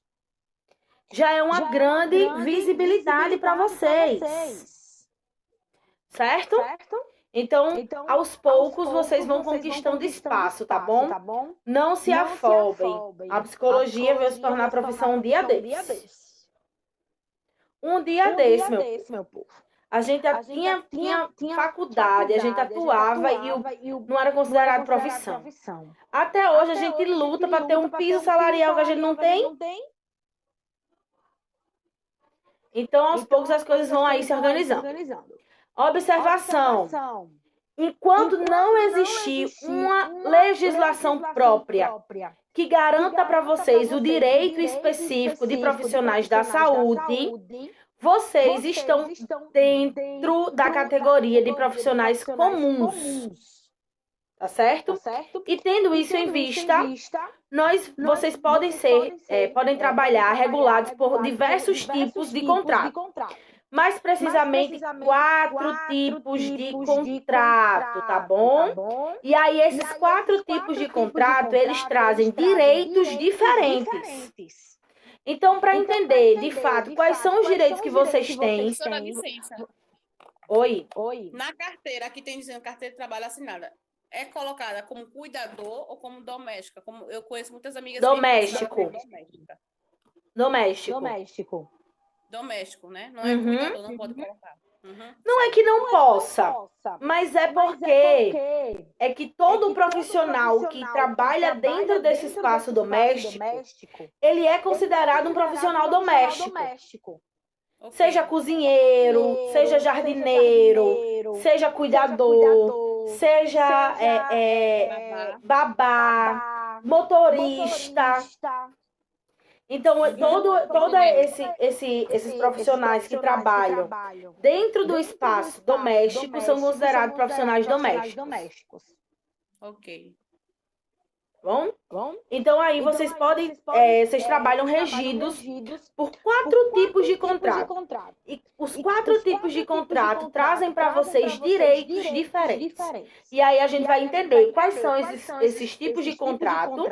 Já é uma grande visibilidade para vocês. Certo? Então, aos poucos, vocês vão conquistando espaço, tá bom? Não se afobem. A psicologia veio se tornar profissão um dia desses. Um dia desse, meu povo. A gente tinha faculdade, a gente atuava e não era considerado profissão. Até hoje a gente luta para ter um piso salarial que a gente não tem. Então, aos poucos, as coisas vão aí se organizando. Observação. Enquanto não existir uma legislação própria que garanta para vocês o direito específico de profissionais da saúde, vocês estão dentro da categoria de profissionais comuns. Tá certo? E tendo isso em vista, vocês podem podem trabalhar regulados por diversos tipos de contrato. Mais precisamente, 4 tipos de contrato, tá bom? E aí, esses 4 tipos de contrato, eles trazem direitos diferentes. Então, para entender, de fato, quais são os direitos que vocês têm... Professora, licença. Oi. Na carteira, aqui tem dizendo carteira de trabalho assinada. É colocada como cuidador ou como doméstica? Como eu conheço muitas amigas... Doméstico, né? Não é cuidador, não pode colocar. Não é que não possa, mas é porque é que todo profissional que trabalha dentro desse espaço doméstico, ele é considerado um profissional doméstico. Okay. Seja cozinheiro, seja jardineiro, seja cuidador, seja babá, motorista. Então, todo esses profissionais que trabalham dentro do espaço doméstico são considerados profissionais domésticos. Ok. Bom? Então, aí vocês podem... vocês trabalham regidos por 4 tipos de contrato. E os 4 tipos de contrato trazem para vocês direitos diferentes. E aí a gente vai entender quais são esses tipos de contrato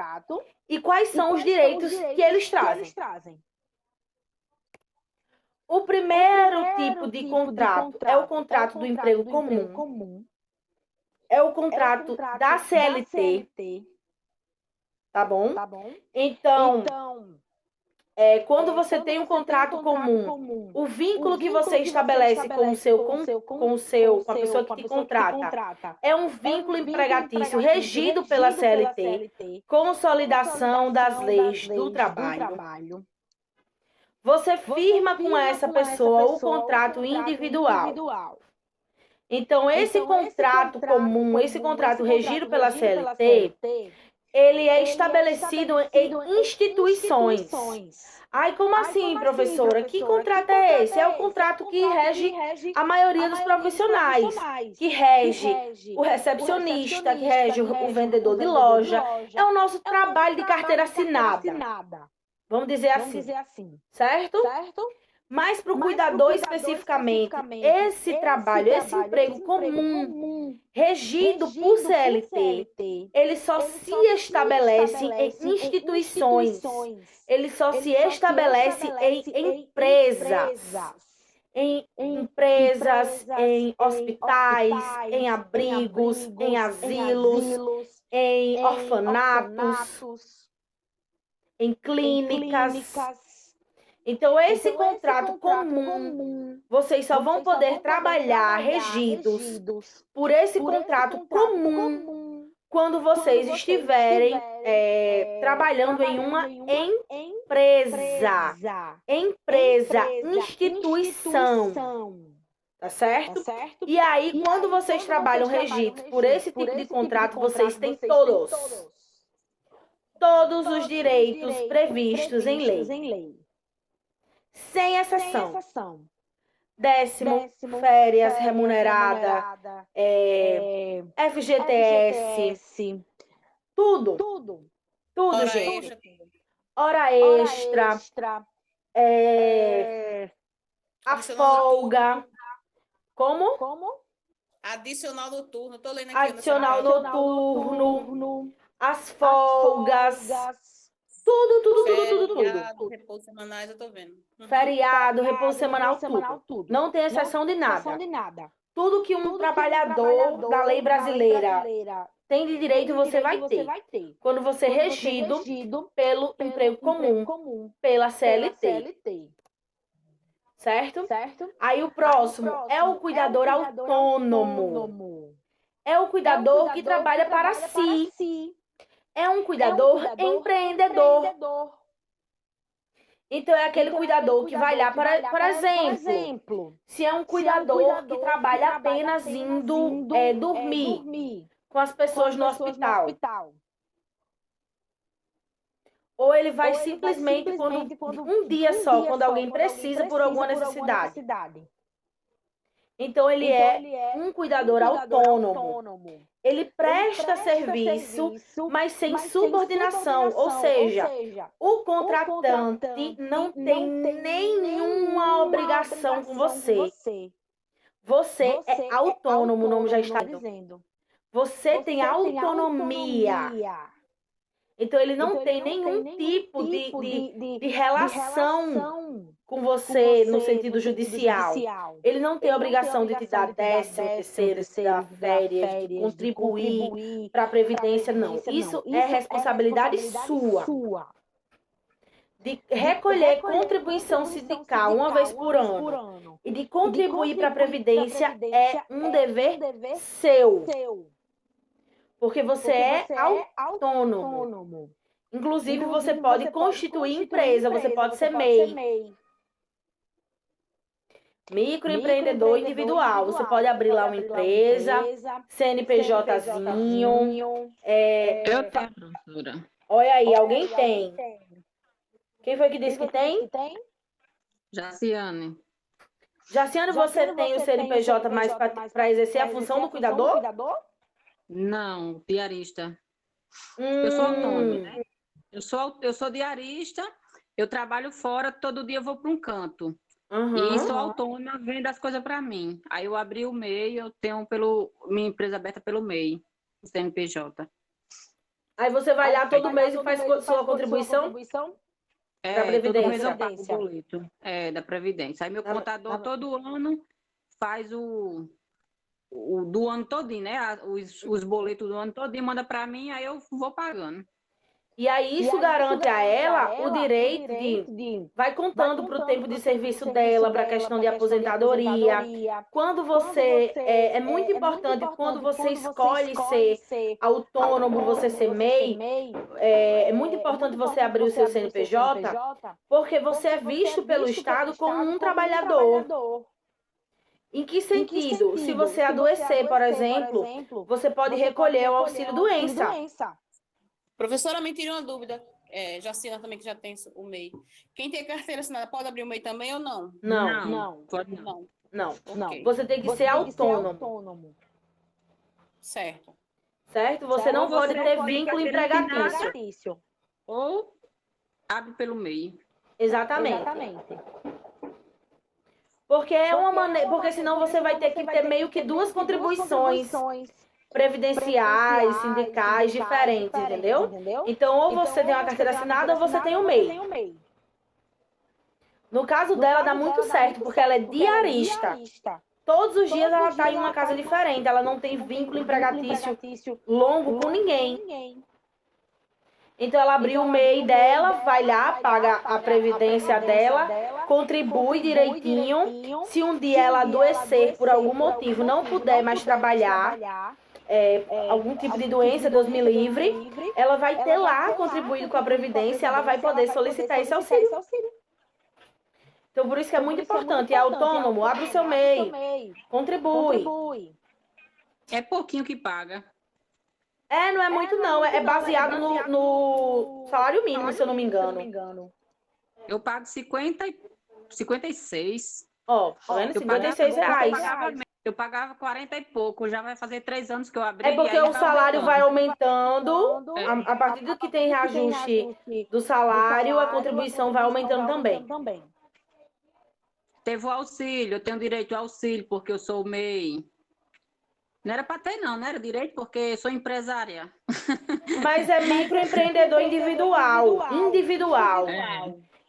e quais são os direitos que eles trazem. O primeiro tipo de contrato é o contrato do emprego comum. É o contrato da CLT. Tá bom? Então, quando você tem um contrato comum, o vínculo que você estabelece com a pessoa que te contrata é um vínculo empregatício regido pela CLT, consolidação das leis do trabalho. Você firma com essa pessoa o contrato individual. Então, esse contrato comum, esse contrato regido pela CLT, ele é estabelecido em instituições. Ai, como assim, professora? Que contrato é esse? É o contrato que rege a maioria dos profissionais, que rege o recepcionista, que rege o vendedor de loja. É o nosso trabalho de carteira assinada. Vamos dizer assim, certo? Mas para o cuidador especificamente, esse trabalho, esse emprego comum, regido por CLT, ele só se estabelece em instituições, ele só se estabelece em empresas. Em empresas, em hospitais, em abrigos, em asilos, em orfanatos, em clínicas. Então, esse contrato comum, vocês só vão poder trabalhar regidos por esse contrato comum quando vocês estiverem trabalhando em uma empresa, instituição, tá certo? E aí, quando vocês trabalham regidos por esse tipo de contrato, vocês têm todos os direitos previstos em lei. Sem exceção. Décimo, férias remunerada, FGTS, tudo, gente. Hora extra, a folga. Como? Adicional noturno. Tô lendo aqui. Adicional noturno, as folgas. Tudo. Feriado, repouso semanais, eu tô vendo. Feriado, repouso semanal, tudo. Não tem exceção de nada. Tudo que um trabalhador da lei brasileira tem de direito, você vai ter. Quando você é regido pelo emprego comum, pela CLT. Certo? Aí o próximo é o cuidador autônomo. É o cuidador que trabalha para si. É um cuidador empreendedor. Então, é aquele cuidador que vai lá, por exemplo, se é um cuidador que trabalha apenas indo dormir com as pessoas no hospital. Ou ele vai simplesmente um dia só, quando alguém precisa por alguma necessidade. Então, ele é um cuidador autônomo. Ele presta serviço, mas sem subordinação. Ou seja, o contratante não tem nenhuma obrigação com você. Você é autônomo, o nome já está dizendo. Você tem autonomia. Então, ele não tem nenhum tipo de relação com você no sentido judicial. Ele não tem obrigação de te dar 13º, de te dar férias, de contribuir para a Previdência, não. Isso é responsabilidade sua. De recolher contribuição sindical uma vez por ano e de contribuir para a Previdência é um dever seu. Porque você é autônomo. Inclusive, você pode constituir empresa, você pode ser MEI. Microempreendedor individual. Você pode abrir lá uma empresa, CNPJzinho. Eu tenho, professora. Olha aí, alguém tem. Quem foi que disse que tem? Jaciane. Jaciane, você tem o CNPJ mais para exercer a função do cuidador? Não, diarista. Eu sou autônoma, né? Eu sou diarista, eu trabalho fora, todo dia eu vou para um canto. E sou autônoma, vendo as coisas para mim. Aí eu abri o MEI, eu tenho minha empresa aberta pelo MEI, o CNPJ. Aí você vai lá todo mês e faz sua contribuição? Da Previdência. Todo mês eu pago o boleto. Da Previdência. Aí meu contador todo ano faz o do ano todinho, né? Os boletos do ano todinho, manda para mim, aí eu vou pagando. E aí isso garante a ela o direito de... Vai contando para o tempo de serviço dela, para a questão de aposentadoria. Quando você... É muito importante, quando você escolhe ser autônomo, você ser MEI, é muito importante você abrir o seu CNPJ, porque você é visto pelo Estado como um trabalhador. Em que sentido? Se você adoecer, por exemplo, você pode recolher o auxílio-doença. Professora, me tira uma dúvida. Jacina também, que já tem o MEI. Quem tem carteira assinada pode abrir o MEI também ou não? Não. Pode não. Não. Ok. Você tem que ser autônomo. Certo. Certo? Você não pode ter vínculo empregatício. Ou abre pelo MEI. Exatamente. Porque é uma maneira, porque senão você vai ter que ter meio que duas contribuições previdenciais, sindicais diferentes, entendeu? Então, ou você tem uma carteira assinada ou você tem o MEI. No caso dela, dá muito certo, porque ela é diarista. Todos os dias ela está em uma casa diferente, ela não tem vínculo empregatício longo com ninguém. Então, ela abriu o MEI dela, vai lá, paga a previdência dela, contribui direitinho. Se um dia ela adoecer por algum motivo, não puder mais trabalhar, algum tipo de doença, Deus me livre, ela vai ter lá contribuído com a previdência, ela vai poder solicitar esse auxílio. Então, por isso que é muito importante. É autônomo, abre o seu MEI, contribui. É pouquinho que paga. Não é muito não. É baseado no salário mínimo, se eu não me engano. Eu pago 56. Ó, tá vendo? R$56. Eu pagava 40 e pouco. Já vai fazer 3 anos que eu abri. É porque o salário vai aumentando. A partir do que tem reajuste do salário, a contribuição vai aumentando também. Teve o auxílio. Eu tenho direito ao auxílio porque eu sou o MEI. Não era para ter, não era direito, porque sou empresária. Mas é microempreendedor individual.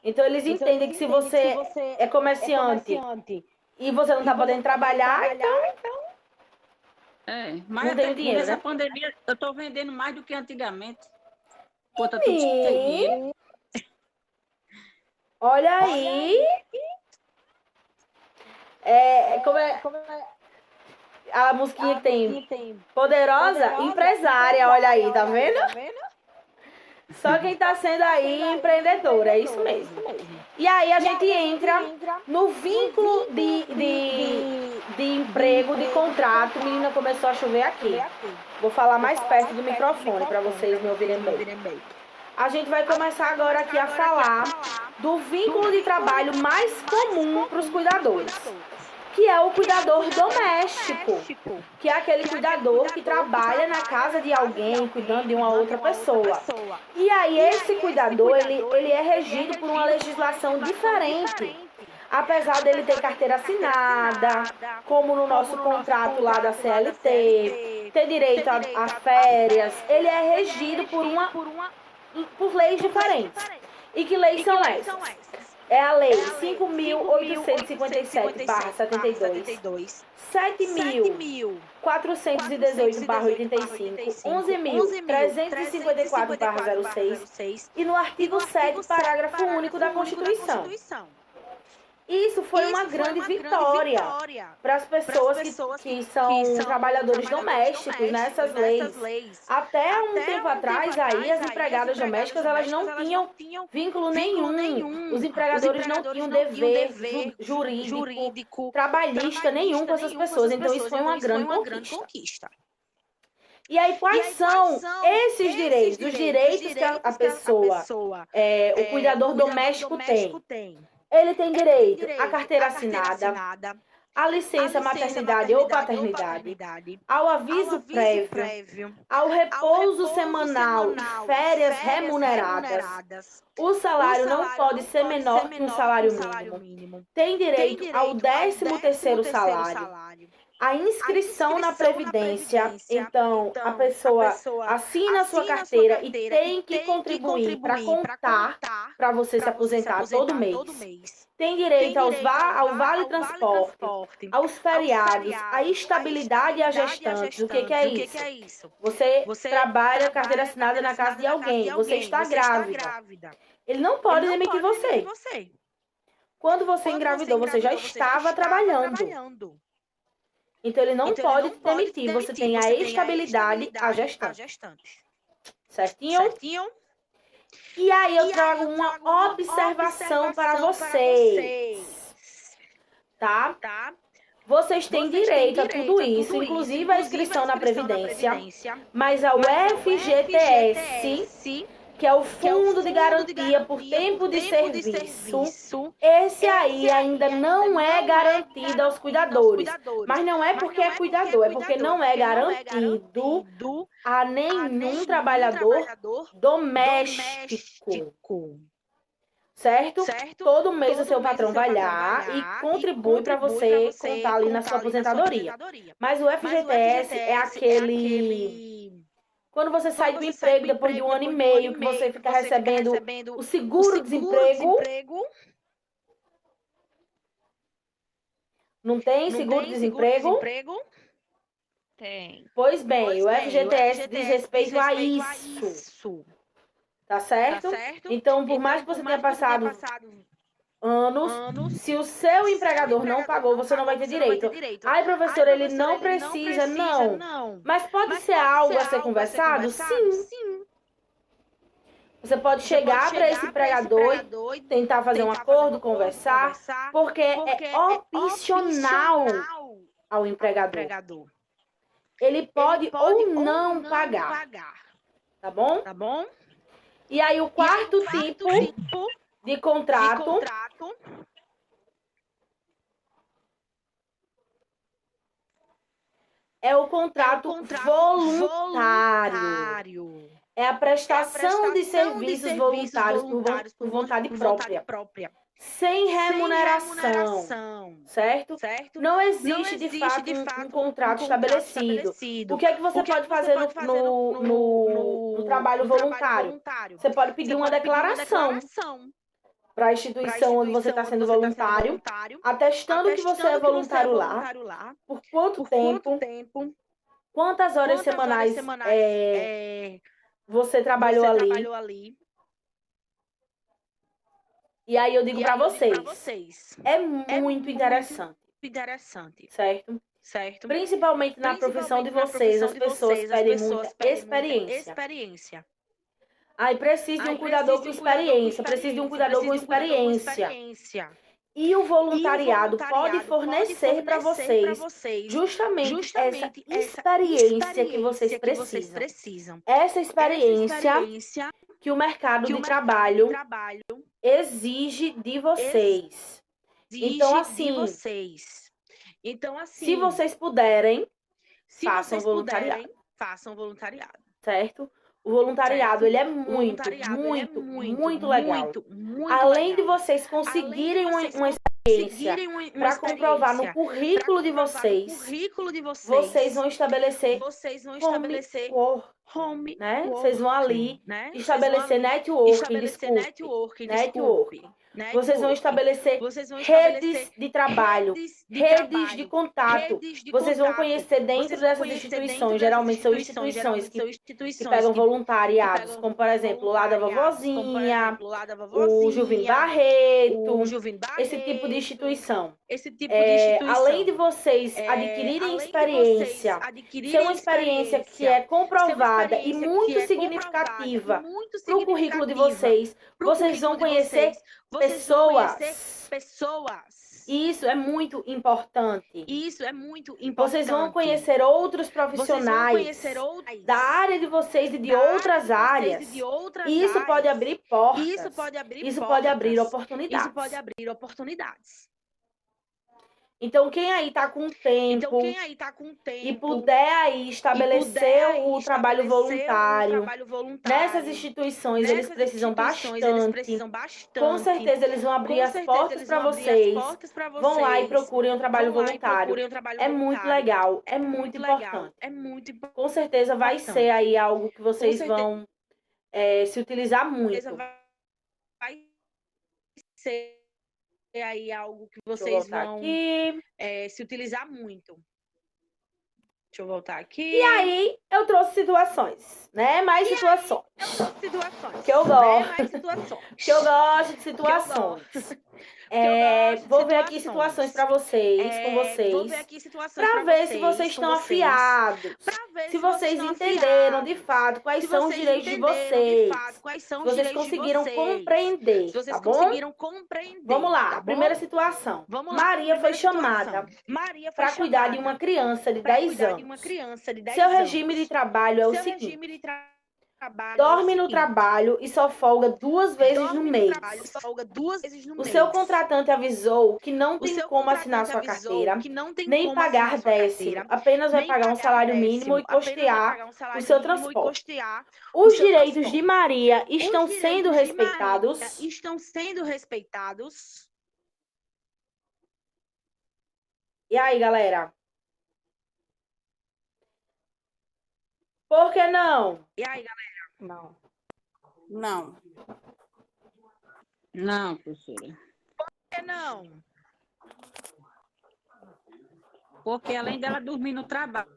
Então, eles entendem que se você é comerciante e você não está podendo trabalhar, então... Mas não tem dinheiro, nessa né? pandemia, eu estou vendendo mais do que antigamente. Pô, tá tudo cheio. Olha aí. Como é... A musiquinha que tem poderosa empresária, olha aí, tá vendo? Só quem tá sendo aí empreendedora, é isso mesmo. E aí a gente entra no vínculo de emprego, de contrato. Menina, começou a chover aqui. Vou falar mais perto do microfone para vocês me ouvirem bem. A gente vai começar agora aqui a falar do vínculo de trabalho mais comum para os cuidadores, que é o cuidador doméstico, que é aquele cuidador que trabalha na casa de alguém, cuidando de uma outra pessoa. E aí esse cuidador, ele é regido por uma legislação diferente. Apesar dele ter carteira assinada, como no nosso contrato lá da CLT, ter direito a férias, ele é regido por leis diferentes. E que leis são essas? É a Lei 5.857/72, 7.418/85, 11.354/06 e no artigo 7º, parágrafo único da Constituição. Isso foi uma grande vitória para as pessoas que são trabalhadores domésticos, nessas leis. Até um tempo atrás, aí, as empregadas domésticas, elas não tinham vínculo nenhum. Os empregadores não tinham dever jurídico, trabalhista nenhum com essas pessoas. Então, isso foi uma grande conquista. E aí, quais são esses direitos? Os direitos que a pessoa, o cuidador doméstico tem. Ele tem direito à carteira assinada, à licença maternidade ou paternidade, ao aviso prévio, ao repouso semanal e férias remuneradas. O salário não pode ser menor que um salário mínimo. Tem direito ao 13º salário. A inscrição na Previdência, então, a pessoa assina a sua carteira e tem que contribuir para contar para você se aposentar todo mês. Tem direito ao Vale Transporte, aos feriados, à estabilidade e à gestante. O que é isso? Você trabalha carteira assinada na casa de alguém, você está grávida. Ele não pode demitir você. Quando você engravidou, você já estava trabalhando. Então, ele não pode te demitir. Você tem a estabilidade, a gestante. Certinho? E aí, eu trago uma observação para vocês. Tá? Vocês têm direito a tudo isso, inclusive a inscrição na Previdência, mas a FGTS, que é o Fundo de Garantia por Tempo de Serviço, esse aí ainda não é garantido aos cuidadores. Mas não é porque é cuidador, é porque não é garantido a nenhum trabalhador doméstico. Certo? Todo mês o seu patrão vai lá e contribui para você contar ali na sua aposentadoria. Mas o FGTS é aquele... Quando você sai do emprego depois de 1 ano e meio, que você fica recebendo o seguro-desemprego. Não tem seguro-desemprego? Tem. Pois bem, o FGTS diz respeito a isso. Tá certo? Então, por mais que você tenha passado anos, se o seu empregador não pagou, você não vai ter direito. Ai, professor, ele não precisa, não. Mas pode ser algo a ser conversado? Sim. Você pode chegar para esse empregador e tentar fazer um acordo, conversar, porque é opcional ao empregador. Ele pode ou não pagar. Tá bom? E aí, o quarto tipo de contrato é o contrato voluntário. É a prestação de serviços voluntários por vontade própria. Sem remuneração, certo? Não existe, de fato, um contrato estabelecido. O que é que você pode fazer no trabalho voluntário? Você pode pedir uma declaração para a instituição onde você está sendo voluntário, atestando que você é voluntário lá, por quanto tempo, quantas horas semanais você trabalhou ali. E aí eu digo para vocês, é muito interessante, certo? Principalmente na profissão de vocês, as pessoas pedem muita experiência. Aí precisa de um cuidador com experiência, E o voluntariado pode fornecer para vocês justamente essa experiência que vocês precisam. Essa experiência que o mercado de trabalho exige de vocês. Então, assim, se vocês puderem, façam voluntariado. Certo? O voluntariado, ele é muito legal. Além de vocês conseguirem uma experiência para comprovar no currículo de vocês, vocês vão estabelecer home, né? Vocês vão ali estabelecer networking. Vocês vão estabelecer redes de trabalho, redes de contato. Vocês vão conhecer dentro dessas instituições, geralmente são instituições que pegam voluntariados, como, por exemplo, o Lar da Vovozinha, o Juvim Barreto, esse tipo de instituição. Além de vocês adquirirem experiência, ser uma experiência que é comprovada e muito significativa para o currículo de vocês, vocês vão conhecer pessoas. E isso é muito importante. Vocês vão conhecer outros profissionais da área de vocês e de outras áreas. E isso pode abrir portas. Isso pode abrir oportunidades. Então, quem aí está com tempo e puder aí estabelecer o trabalho voluntário nessas instituições, eles precisam bastante. Com certeza, eles vão abrir as portas para vocês. Vão lá e procurem um trabalho voluntário. É muito legal, é muito importante. Com certeza vai ser aí algo que vocês vão se utilizar muito. Se utilizar muito. Deixa eu voltar aqui. E aí, eu trouxe situações, né? Mais situações. Que eu gosto. Que eu gosto de situações. Vou ver aqui situações para vocês, com vocês, para ver se vocês estão afiados, se vocês entenderam de fato quais são os direitos de vocês, se vocês conseguiram compreender, tá bom? Vamos lá, primeira situação. Maria foi chamada para cuidar de uma criança de 10 anos. Seu regime de trabalho é o seguinte: dorme no trabalho e só folga 2 vezes no mês. O seu contratante avisou que não tem como assinar sua carteira, nem pagar décimo. Apenas vai pagar um salário mínimo e custear o seu transporte. Os direitos de Maria estão sendo respeitados? E aí, galera? Por que não? Não. Não. Não, professora. Porque além dela dormir no trabalho,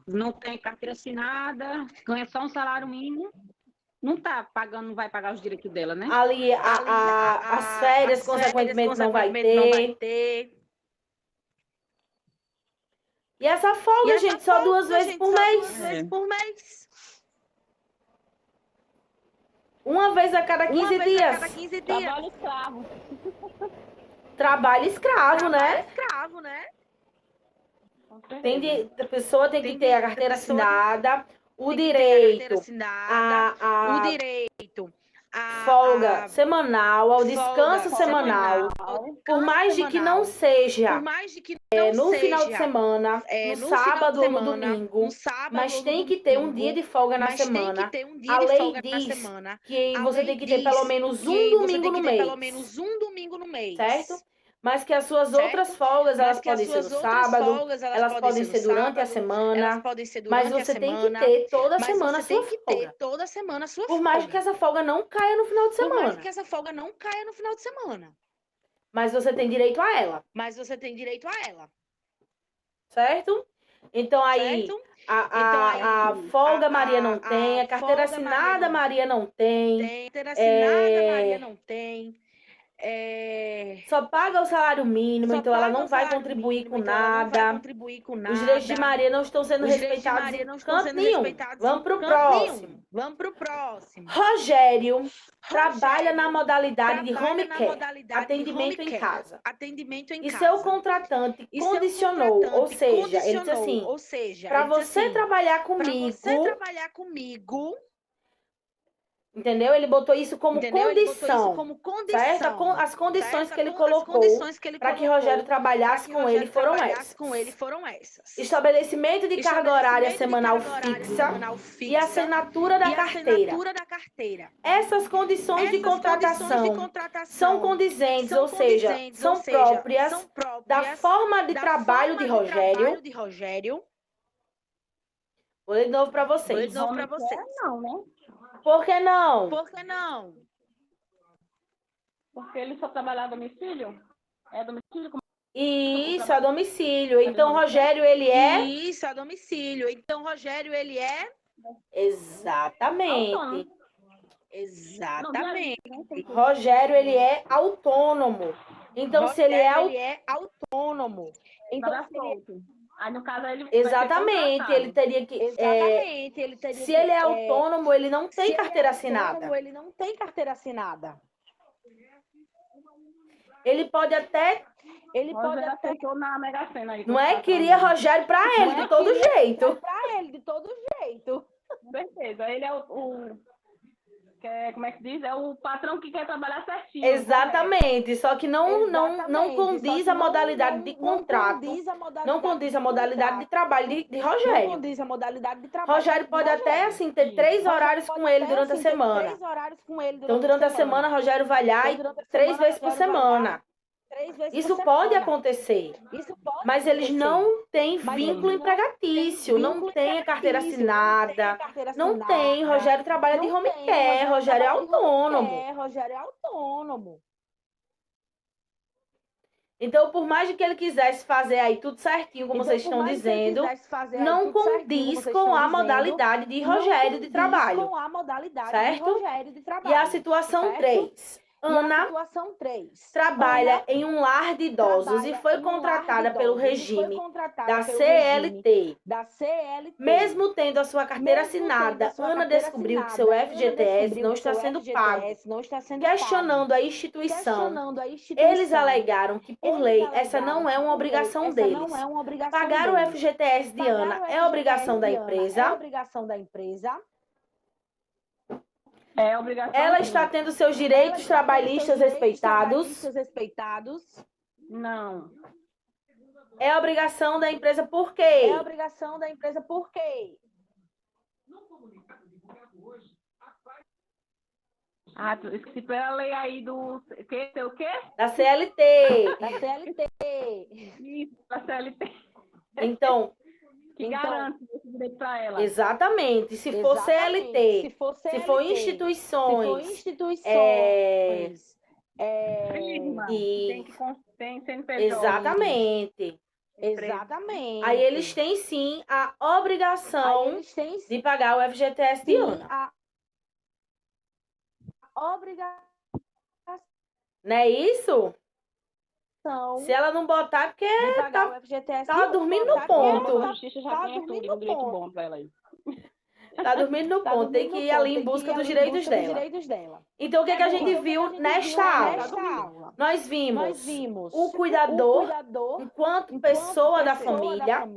não tem carteira assinada, ganha só um salário mínimo, não tá pagando, não vai pagar os direitos dela, né? Ali, as férias, consequentemente, não vai ter. E essa folga, gente, só 2 vezes por mês. Uma vez a cada 15 dias. Trabalho escravo. Trabalho escravo, né? A pessoa tem que ter a carteira assinada, o direito a folga semanal, ao descanso semanal, por mais de que não seja no final de semana, no sábado ou no domingo, mas tem que ter um dia de folga na semana. A lei diz que você tem que ter pelo menos um domingo no mês, certo? Mas que as suas outras folgas, elas podem ser no sábado, elas podem ser durante a semana, mas você tem que ter toda semana a sua folga. Por mais que essa folga não caia no final de semana. Mas você tem direito a ela. Certo? Então aí, a folga Maria não tem, a carteira assinada Maria não tem. Só paga o salário mínimo, então ela não vai contribuir com nada. Os direitos de Maria não estão sendo respeitados em canto nenhum. Vamos pro próximo. Rogério trabalha na modalidade de home care, atendimento em casa. E seu contratante condicionou, ou seja, ele disse assim, para você trabalhar comigo, entendeu? Ele botou isso como condição, certo? As condições que ele colocou para que Rogério trabalhasse com ele foram essas. Estabelecimento de carga horária semanal fixa e assinatura da carteira. Essas condições de contratação são condizentes, ou seja, são próprias da forma de trabalho de Rogério. Vou ler de novo para vocês. Não, né? Por que não? Porque ele só trabalha a domicílio? É domicílio? Isso, a domicílio. Então, Rogério, ele é... Exatamente. Rogério, ele é autônomo. Então, se ele é autônomo... Então, aí, no caso, ele exatamente, ele teria que... se ele é autônomo, ele não tem carteira assinada. Ele pode até... na Mega Sena aí. Não é? Queria Rogério para ele, de todo jeito. Com certeza. Ele é como é que diz? É o patrão que quer trabalhar certinho. Exatamente, só que não condiz a modalidade de contrato, não condiz a modalidade de trabalho de Rogério. Rogério pode até, assim, ter 3 horários com ele durante a semana. Então, durante a semana, Rogério vai lá e 3 vezes por semana. Isso pode acontecer, mas eles não têm vínculo empregatício, não tem a carteira assinada, não tem. Rogério trabalha de home care, Rogério é autônomo. Então, por mais que ele quisesse fazer aí tudo certinho, como vocês estão dizendo, não condiz com a modalidade de Rogério de trabalho, certo? E a situação 3. Ana trabalha em um lar de idosos e foi contratada pelo regime da CLT. Mesmo tendo a sua carteira assinada, Ana descobriu que seu FGTS não está sendo pago. Questionando a instituição, eles alegaram que, por lei, essa não é uma obrigação deles. Pagar o FGTS de Ana é obrigação da empresa? É obrigação. Ela está tendo seus direitos trabalhistas respeitados? Não. É obrigação da empresa por quê? Ah, esqueci pela lei aí do... O quê? Da CLT. Isso, da CLT. Então... Que garante esse direito para ela. Exatamente. Se for CLT, se for instituições... Tem CNPJ. Exatamente. Aí eles têm sim a obrigação de pagar o FGTS de Ana. Não é isso? Se ela não botar, porque tá dormindo no ponto. A justiça já ganha tudo, um direito bom para ela aí. Tá dormindo no ponto, tem que ir ali em busca dos direitos dela. Então, o que, que a gente viu nesta aula? Nós vimos o cuidador enquanto pessoa da família.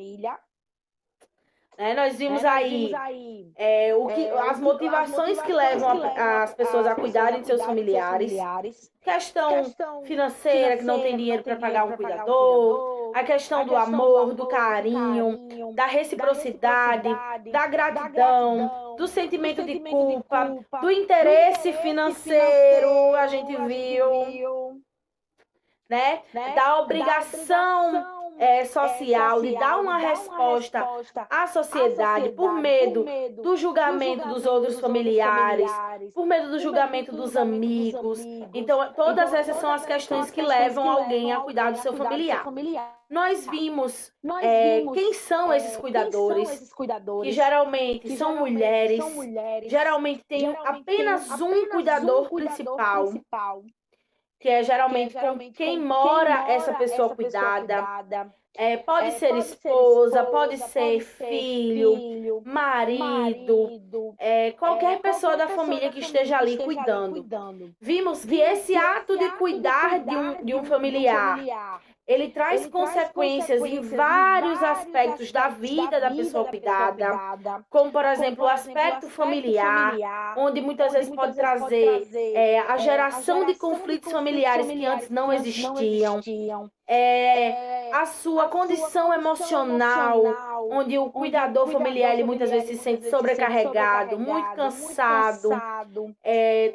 Nós vimos aí as motivações que levam as pessoas a cuidarem de seus familiares. Questão financeira, que não tem dinheiro para pagar um cuidador. A questão do amor, do carinho, da reciprocidade, da gratidão, do sentimento de culpa, do interesse financeiro, a gente viu, né? Da obrigação social de dar uma resposta à sociedade por medo do julgamento dos outros familiares, por medo do julgamento dos amigos. Então, todas essas são as questões que levam alguém a cuidar do seu familiar. Nós vimos quem são esses cuidadores, que geralmente são mulheres, geralmente tem apenas um cuidador principal, que é geralmente com quem mora essa pessoa cuidada. Pode ser esposa, pode ser filho, marido, qualquer pessoa da família que esteja ali cuidando. Vimos que esse ato de cuidar de um familiar, ele traz consequências em vários aspectos da vida da pessoa cuidada, como, por exemplo, o aspecto familiar, onde muitas vezes pode trazer a geração de conflitos familiares que antes não existiam, a sua condição emocional, onde o cuidador familiar ele muitas vezes se sente sobrecarregado, muito cansado,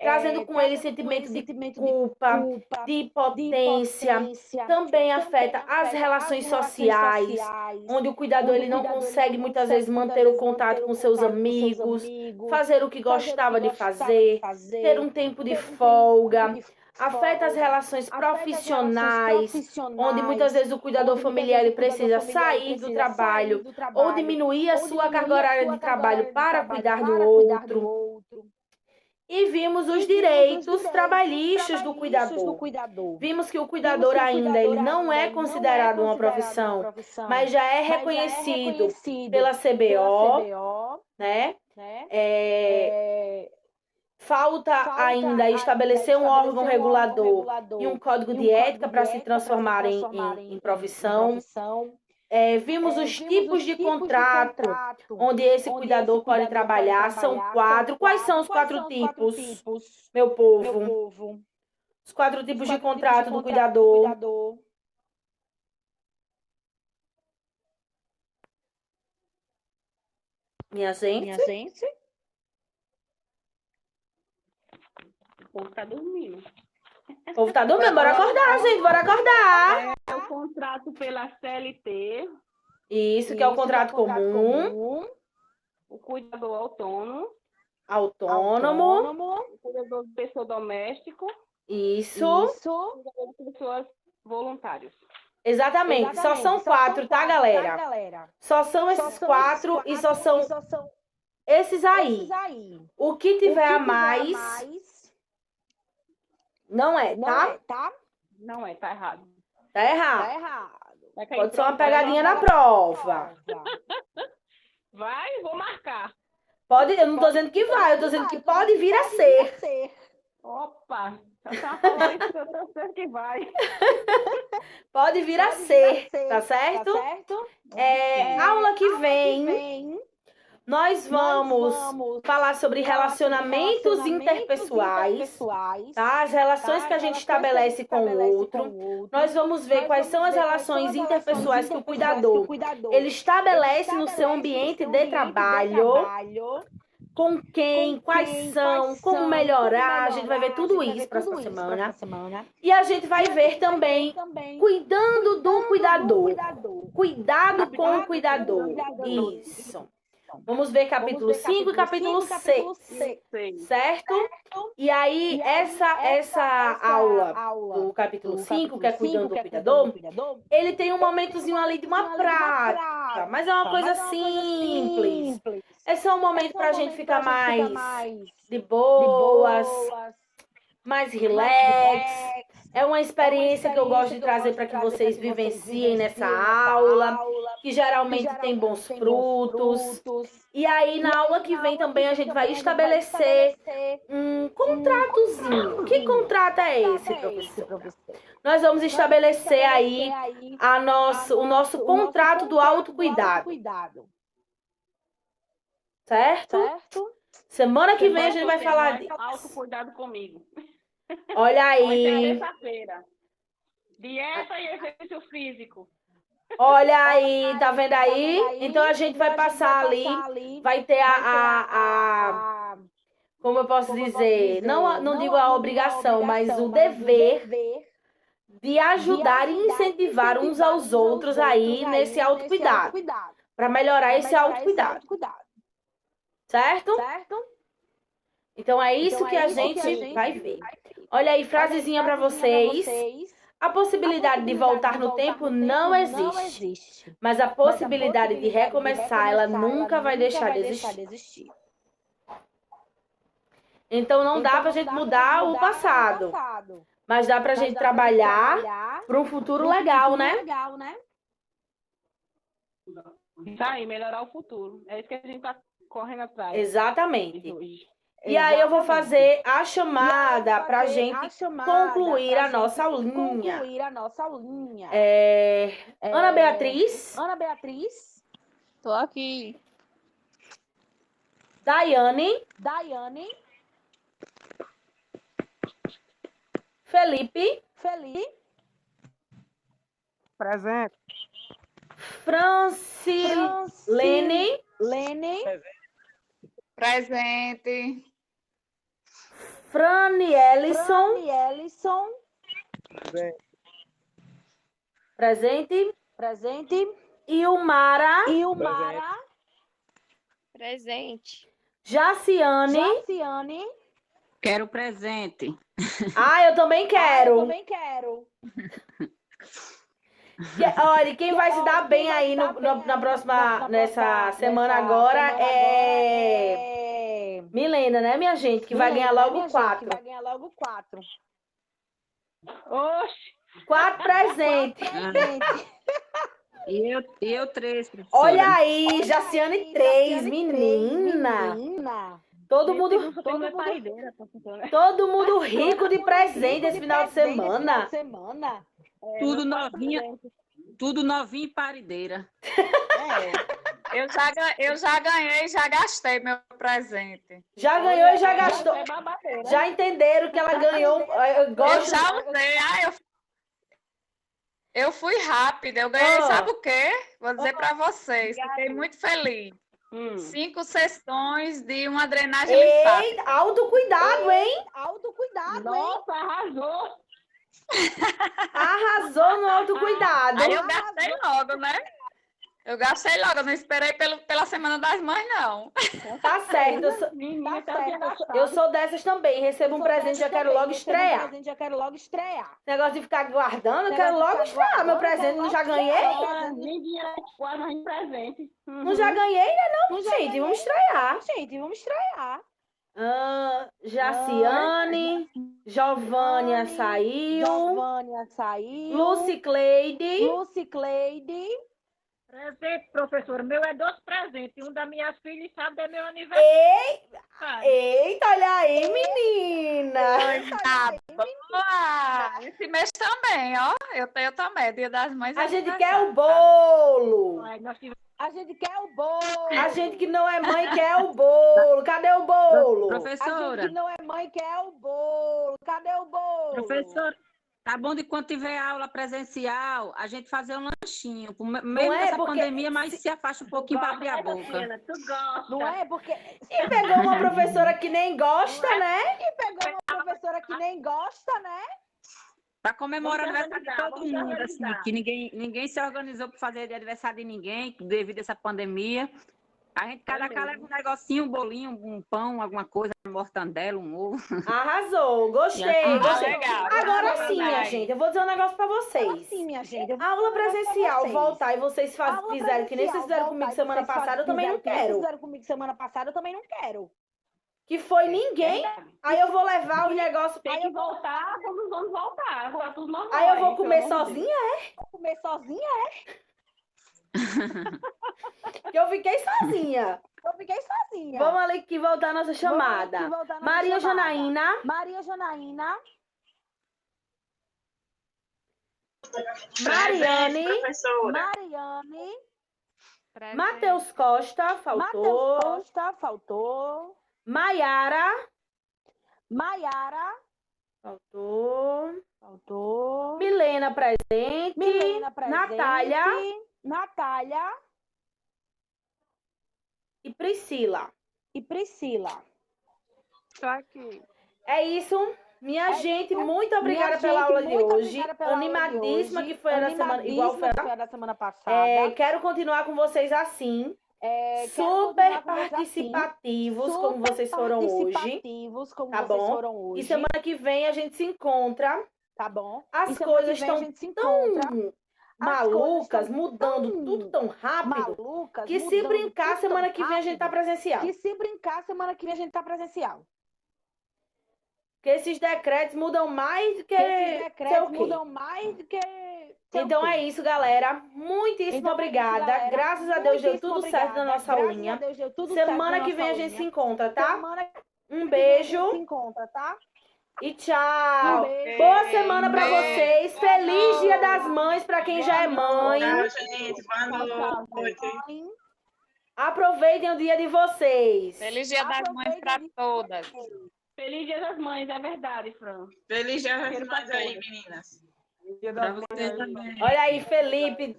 trazendo com ele sentimento de culpa, de impotência. Também afeta as relações sociais, onde o cuidador ele não consegue muitas vezes manter o contato com seus amigos, fazer o que gostava de fazer, ter um tempo de folga. Afeta as relações profissionais, onde muitas vezes o cuidador familiar ele precisa sair do trabalho ou diminuir a sua carga horária de trabalho para cuidar do outro. E vimos os direitos trabalhistas do cuidador. Vimos que o cuidador ainda ele não é considerado uma profissão, mas já é reconhecido pela CBO, né? Falta ainda estabelecer um órgão regulador e um código de ética para se transformar em profissão. Vimos os tipos de contrato onde esse cuidador pode trabalhar. São 4. Quais são os 4 tipos, meu povo? Os 4 tipos de contrato do cuidador. Minha gente? O povo tá dormindo. O povo tá dormindo, bora acordar, gente, bora acordar. É o contrato pela CLT. Isso, que é o contrato comum. O cuidador autônomo. O cuidador de pessoa doméstico. Isso. O cuidador de pessoas voluntários. Exatamente. Só são 4, tá, galera? Só são esses 4 e só são esses aí. O que tiver a mais não é, tá? Não é, tá errado. Tá errado. Vai cair Pode ser uma prova, pegadinha na prova. Vai, vou marcar. Pode, eu não tô dizendo que vai, eu tô dizendo que pode vir a ser. Opa, eu tava falando isso, eu tô certo que vai. Pode vir a ser, tá certo? Aula que vem, nós vamos falar sobre relacionamentos interpessoais, tá? As relações que a gente estabelece com o outro. Nós vamos ver quais são as relações interpessoais que o cuidador ele estabelece no seu ambiente de trabalho. Com quem, quais são, como melhorar, a gente vai ver tudo isso próxima semana. E a gente vai ver também cuidando do cuidador. Cuidado com o cuidador. Isso. Vamos ver capítulo 5 e capítulo 6, certo? E aí, essa aula do capítulo 5, que é cuidando do cuidador, ele tem um momentozinho ali de uma prática, mas é uma coisa simples. É só um momento para a gente ficar mais de boas, mais relax. É uma experiência que eu gosto de trazer para que vocês vivenciem nessa aula, que geralmente tem bons frutos. E aí, na aula que vem também, a gente vai estabelecer um contratozinho. Que contrato é esse, professor? Nós vamos estabelecer aí o nosso contrato do autocuidado. Certo? Semana que vem a gente vai falar disso. Autocuidado comigo. Olha Vai ser aí. terça-feira. Dieta e exercício físico. Olha aí, tá vendo aí? Então a gente vai passar ali, vai ter como eu posso dizer, não digo a obrigação, mas o dever de ajudar e incentivar uns aos outros aí nesse autocuidado, para melhorar esse autocuidado. Certo? Então é isso que a gente vai ver. Olha aí, frasezinha para vocês. A possibilidade de voltar no tempo não existe, mas a possibilidade de recomeçar, ela nunca vai deixar de existir. Então não dá pra gente mudar o passado, mas dá pra gente trabalhar para um futuro legal, né? Isso aí, melhorar o futuro. É isso que a gente tá correndo atrás. Exatamente. E aí eu vou fazer a chamada para a gente concluir a nossa aulinha. Ana Beatriz. Tô aqui. Daiane. Felipe. Presente. Francilene. Presente. Franielison. Presente. E o Mara. Presente. Jaciane. Quero presente. Ah, eu também quero. Olha, quem vai se dar bem aí nessa semana agora é Milena, né, minha gente? Que vai ganhar logo 4. Oxe! 4 presentes. E eu 3, professora. Olha aí, Jaciane 3, menina. Todo mundo rico de presente esse final de semana. Tudo novinho e parideira. Eu já ganhei e já gastei meu presente. Já ganhou e já gastou. Já entenderam que ela ganhou. Eu gosto. Eu já usei. Eu fui rápida. Eu ganhei, sabe o quê? Vou dizer para vocês. Fiquei muito feliz. 5 sessões de uma drenagem linfática. Autocuidado, hein? Nossa, arrasou! Arrasou no autocuidado. Aí eu gastei logo, né? Eu gastei logo, eu não esperei pela Semana das Mães, não. Tá certo. Eu sou dessas também. Recebo um presente e já quero logo estrear. Negócio de ficar guardando, eu quero logo estrear. Meu presente não já ganhei? Nem dinheiro guarda nem presente. Não já ganhei, né? Não, gente, vamos estrear. Jaciane, Giovânia saiu. Lucy Cleide. Presente, professora. Meu é 2 presentes. Um da minha filha e sábado é meu aniversário. Eita, olha aí, menina. Boa! Esse mês também, ó. Eu também, Dia das Mães. A gente quer o bolo. A gente quer o bolo. A gente que não é mãe quer o bolo. Cadê o bolo? Professora. A gente que não é mãe quer o bolo. Cadê o bolo? Professora, tá bom de quando tiver aula presencial, a gente fazer um lanchinho. Mesmo é nessa porque pandemia, mas se afasta um pouquinho para abrir a boca. Tu gosta. Não é porque... E pegou uma professora que nem gosta, né? Para comemorar o aniversário de todo mundo, assim, que ninguém se organizou para fazer aniversário de ninguém devido a essa pandemia. A gente cada leva um negocinho, um bolinho, um pão, alguma coisa, uma mortandela, um ovo. Arrasou, gostei. Legal. Agora sim, minha gente, eu vou dizer um negócio pra vocês. A aula presencial voltar e vocês fizeram que nem vocês fizeram comigo semana passada, eu também não quero. Que foi ninguém. Aí eu vou levar o negócio. Tem que voltar quando vamos voltar. Agora tudo normal. Aí eu vou comer sozinha, Que eu fiquei sozinha. Vamos ali que voltar a nossa chamada. Maria Janaína. Mariane. Matheus Costa, faltou. Maiara. Faltou. Milena presente. Natália. E Priscila. Tô aqui. É isso. Minha gente, muito obrigada pela aula de hoje. Animadíssima que foi a da semana, igual foi a da semana passada. Quero continuar com vocês assim. Super participativos, como vocês foram hoje. Tá bom? E semana que vem a gente se encontra. Tá bom? As coisas estão tão malucas, mudando tudo tão rápido, que se brincar, semana que vem a gente tá presencial. Porque esses decretos mudam mais do que... Então é isso, galera. Muitíssimo obrigada. Graças a Deus deu tudo certo na nossa aulinha. Semana que vem a gente se encontra, tá? Um beijo. E tchau. Boa semana pra vocês. Feliz Dia das Mães pra quem já é mãe. Tchau, gente. Boa noite. Aproveitem o dia de vocês. Feliz Dia das Mães pra todas. Feliz Dia das Mães, é verdade, Fran. Feliz Dia das Mães aí, meninas. Olha aí, Felipe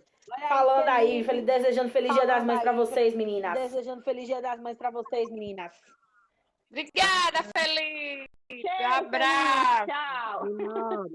falando aí, desejando Feliz Dia das Mães pra vocês, meninas. Obrigada, Felipe. Um abraço. Tchau. Tchau.